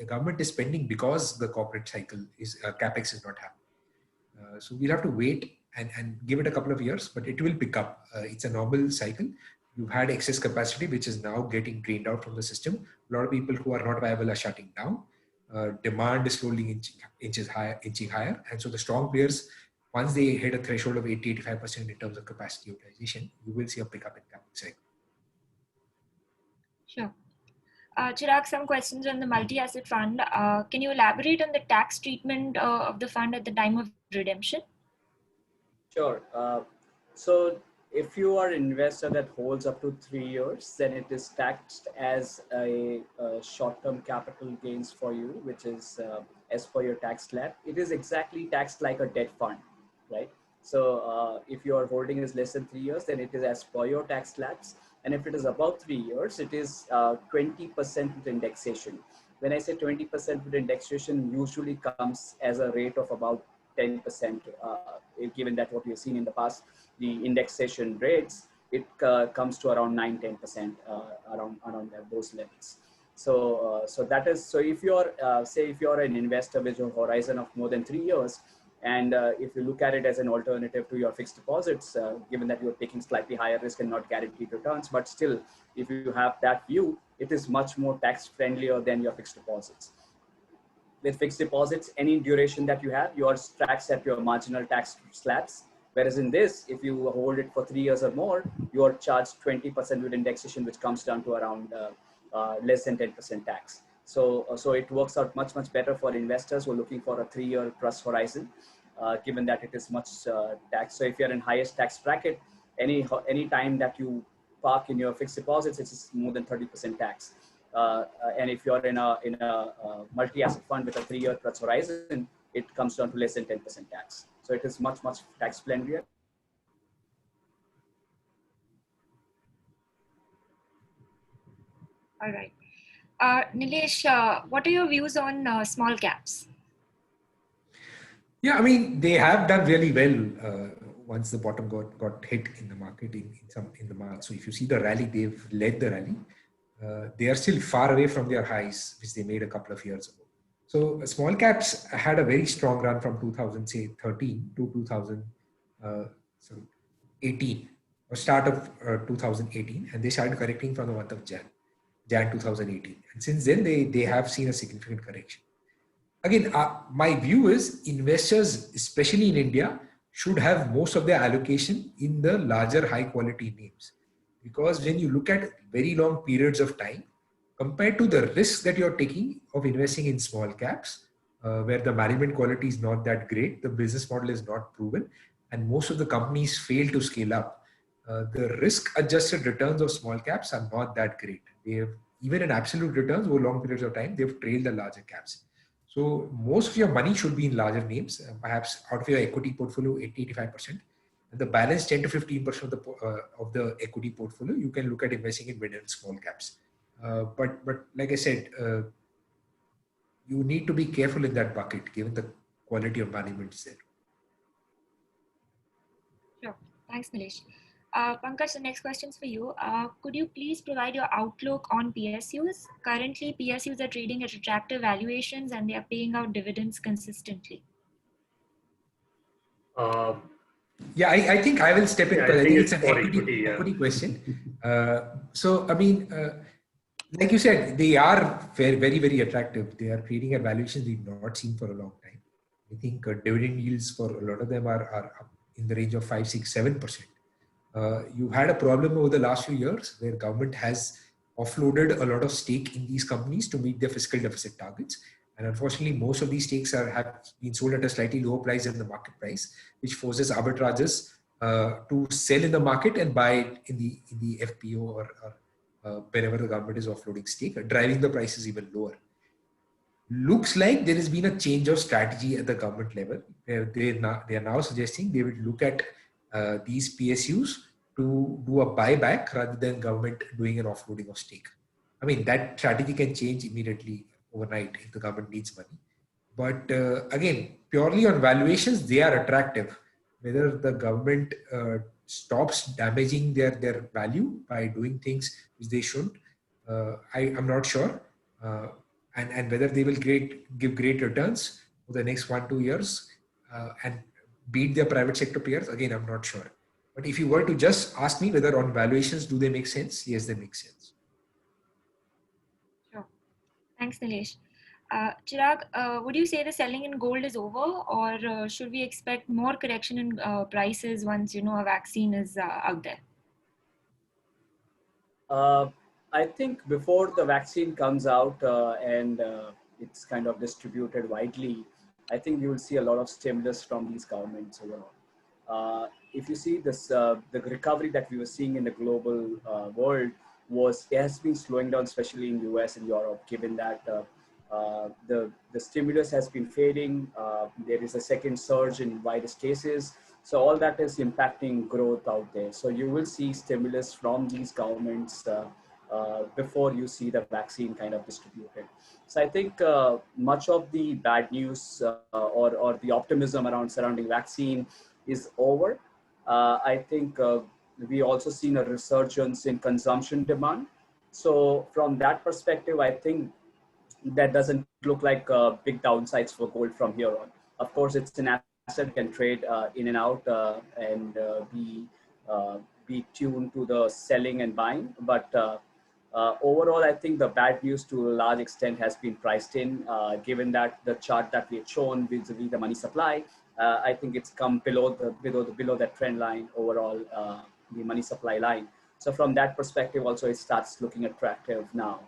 Government is spending because the corporate cycle is Kpix is not happening. So we'll have to wait and give it a couple of years, but it will pick up. It's a normal cycle. You've had excess capacity, which is now getting drained out from the system. A lot of people who are not viable are shutting down. Demand is slowly inching higher. And so the strong players, once they hit a threshold of 80-85% in terms of capacity utilization, you will see a pickup in Kpix cycle. Sure. Chirag, some questions on the multi-asset fund. Can you elaborate on the tax treatment of the fund at the time of redemption? Sure. So if you are an investor that holds up to 3 years, then it is taxed as a short-term capital gains for you, which is as per your tax slab. It is exactly taxed like a debt fund, right? So if your holding is less than 3 years, then it is as per your tax slabs. And if it is above 3 years, it is 20% with indexation. When I say 20% with indexation, usually comes as a rate of about 10%, given that what we've seen in the past, the indexation rates, it comes to around 9-10%, around those levels. So that is, so if you're, say if you're an investor with a horizon of more than 3 years, and if you look at it as an alternative to your fixed deposits, given that you're taking slightly higher risk and not guaranteed returns, but still, if you have that view, it is much more tax friendlier than your fixed deposits. With fixed deposits, any duration that you have, you are taxed at your marginal tax slabs. Whereas in this, if you hold it for 3 years or more, you are charged 20% with indexation, which comes down to around less than 10% tax. So it works out much better for investors who are looking for a 3-year plus horizon, given that it is much tax. So if you're in highest tax bracket, any time that you park in your fixed deposits, it's more than 30% tax. And if you're in a multi-asset fund with a 3-year plus horizon, it comes down to less than 10% tax. So it is much tax friendlier. All right. Nilesh, what are your views on small caps? Yeah, I mean, they have done really well once the bottom got hit in the market in the March. So if you see the rally, they've led the rally. They are still far away from their highs, which they made a couple of years ago. So small caps had a very strong run from 2013 to 2018 or start of 2018, and they started correcting from the month of Jan 2018. And since then, they have seen a significant correction. Again, my view is investors, especially in India, should have most of their allocation in the larger high quality names. Because when you look at very long periods of time, compared to the risk that you're taking of investing in small caps, where the management quality is not that great, the business model is not proven, and most of the companies fail to scale up, the risk adjusted returns of small caps are not that great. They have, even in absolute returns over long periods of time, they've trailed the larger caps. So most of your money should be in larger names, perhaps out of your equity portfolio, 80-85%. And the balance 10 to 15% of the equity portfolio, you can look at investing in mid and small caps. But like I said, you need to be careful in that bucket, given the quality of management is there. Sure. Thanks, Nilesh. Pankaj, the next question is for you. Could you please provide your outlook on PSUs? Currently, PSUs are trading at attractive valuations and they are paying out dividends consistently. Yeah, I think I will step in because I think it's an equity question. So, I mean, like you said, they are very attractive. They are trading at valuations we've not seen for a long time. I think dividend yields for a lot of them are up in the range of 5, 6, 7%. You had a problem over the last few years where government has offloaded a lot of stake in these companies to meet their fiscal deficit targets. And unfortunately, most of these stakes have been sold at a slightly lower price than the market price, which forces arbitrages to sell in the market and buy it in the FPO or wherever the government is offloading stake, driving the prices even lower. Looks like there has been a change of strategy at the government level, where they are now suggesting they would look at these PSUs to do a buyback rather than government doing an offloading of stake. I mean, that strategy can change immediately overnight if the government needs money. But again, purely on valuations, they are attractive. Whether the government stops damaging their value by doing things which they shouldn't, I'm not sure. And whether they will give great returns for the next 1-2 years and beat their private sector peers, again, I'm not sure. But if you were to just ask me whether on valuations, do they make sense? Yes, they make sense. Sure. Thanks, Nilesh. Chirag, would you say the selling in gold is over, or should we expect more correction in prices once a vaccine is out there? I think before the vaccine comes out and it's kind of distributed widely, I think you will see a lot of stimulus from these governments overall. If you see this, the recovery that we were seeing in the global world has been slowing down, especially in US and Europe, given that the stimulus has been fading. There is a second surge in virus cases. So all that is impacting growth out there. So you will see stimulus from these governments before you see the vaccine kind of distributed. So I think much of the bad news or the optimism surrounding vaccine is over. I think we also seen a resurgence in consumption demand. So from that perspective, I think that doesn't look like big downsides for gold from here on. Of course, it's an asset can trade in and out and be tuned to the selling and buying. But overall, I think the bad news to a large extent has been priced in, given that the chart that we had shown vis-a-vis the money supply, I think it's come below that trend line overall, the money supply line. So from that perspective, also it starts looking attractive now.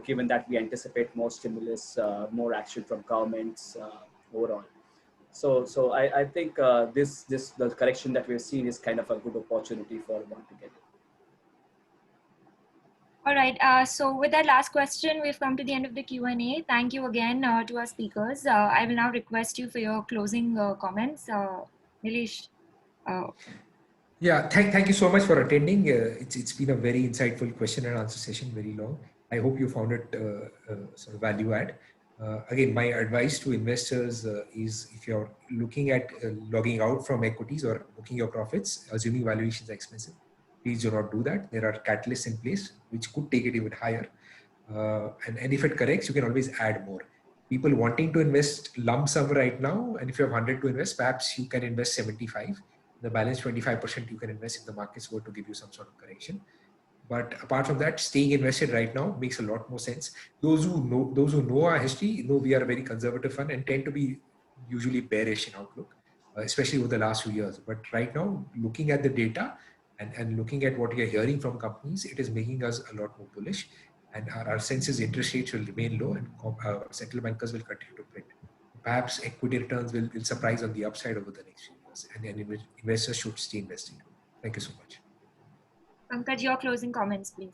Given that we anticipate more stimulus, more action from governments overall. So I think the correction that we've seen is kind of a good opportunity for one to get it. All right, so with that last question, we've come to the end of the Q&A. Thank you again to our speakers. I will now request you for your closing comments. Nilesh. Yeah, thank you so much for attending. It's been a very insightful question and answer session, very long. I hope you found it sort of value add. Again, my advice to investors is if you're looking at logging out from equities or booking your profits, assuming valuations are expensive, please do not do that. There are catalysts in place which could take it even higher. And if it corrects, you can always add more. People wanting to invest lump sum right now, and if you have 100 to invest, perhaps you can invest 75. The balance 25% you can invest if the markets were to give you some sort of correction. But apart from that, staying invested right now makes a lot more sense. Those who know our history know we are a very conservative fund and tend to be usually bearish in outlook, especially over the last few years. But right now, looking at the data and looking at what we are hearing from companies, it is making us a lot more bullish. And our sense is interest rates will remain low and central bankers will continue to print. Perhaps equity returns will surprise on the upside over the next few years, and investors should stay invested. Thank you so much. Pankaj, your closing comments, please.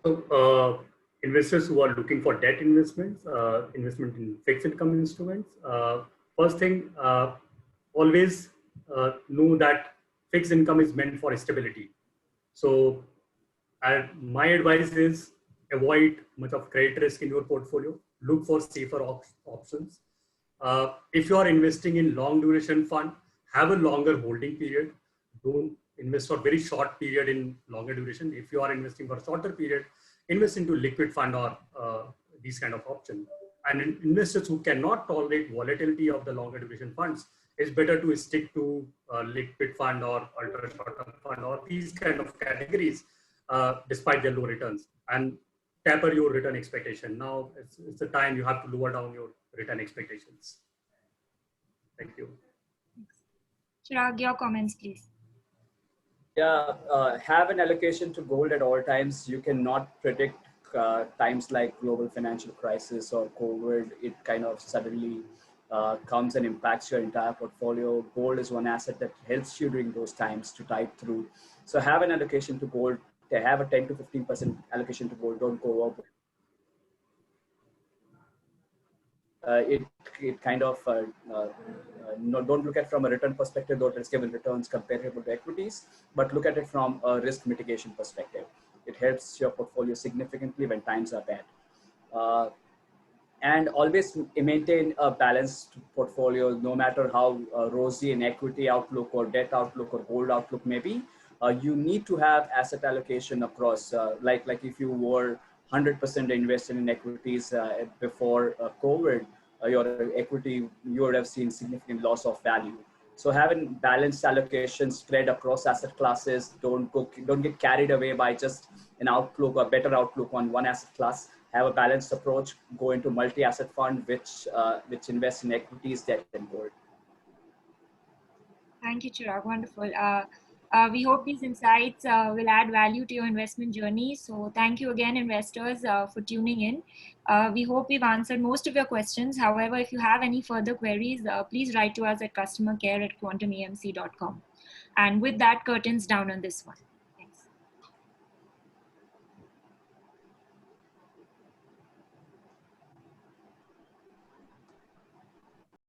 So, investors who are looking for debt investments, investment in fixed income instruments, first thing, always know that fixed income is meant for stability. So, my advice is avoid much of credit risk in your portfolio. Look for safer options. If you are investing in long duration fund, have a longer holding period. Don't invest for very short period in longer duration. If you are investing for a shorter period, invest into liquid fund or these kind of options. And investors who cannot tolerate volatility of the longer duration funds, it's better to stick to liquid fund or ultra short term fund or these kind of categories despite their low returns, and taper your return expectation. Now it's the time you have to lower down your return expectations. Thank you. Chirag, your comments, please. Yeah, have an allocation to gold at all times. You cannot predict times like global financial crisis or COVID. It kind of suddenly comes and impacts your entire portfolio. Gold is one asset that helps you during those times to tide through. So have an allocation to gold. Have a 10 to 15% allocation to gold. Don't go over. It kind of don't look at it from a return perspective, though risk given returns comparable to equities, but look at it from a risk mitigation perspective. It helps your portfolio significantly when times are bad. And always maintain a balanced portfolio, no matter how rosy an equity outlook or debt outlook or gold outlook may be. You need to have asset allocation across, like if you were 100% invested in equities before COVID, your equity, you would have seen significant loss of value. So having balanced allocation spread across asset classes, don't get carried away by just an outlook or better outlook on one asset class. Have a balanced approach, go into multi-asset fund, which invests in equities, debt, and gold. Thank you, Chirag. Wonderful. We hope these insights will add value to your investment journey. So thank you again, investors, for tuning in. We hope we've answered most of your questions. However, if you have any further queries, please write to us at customercare@quantumemc.com. And with that, curtains down on this one.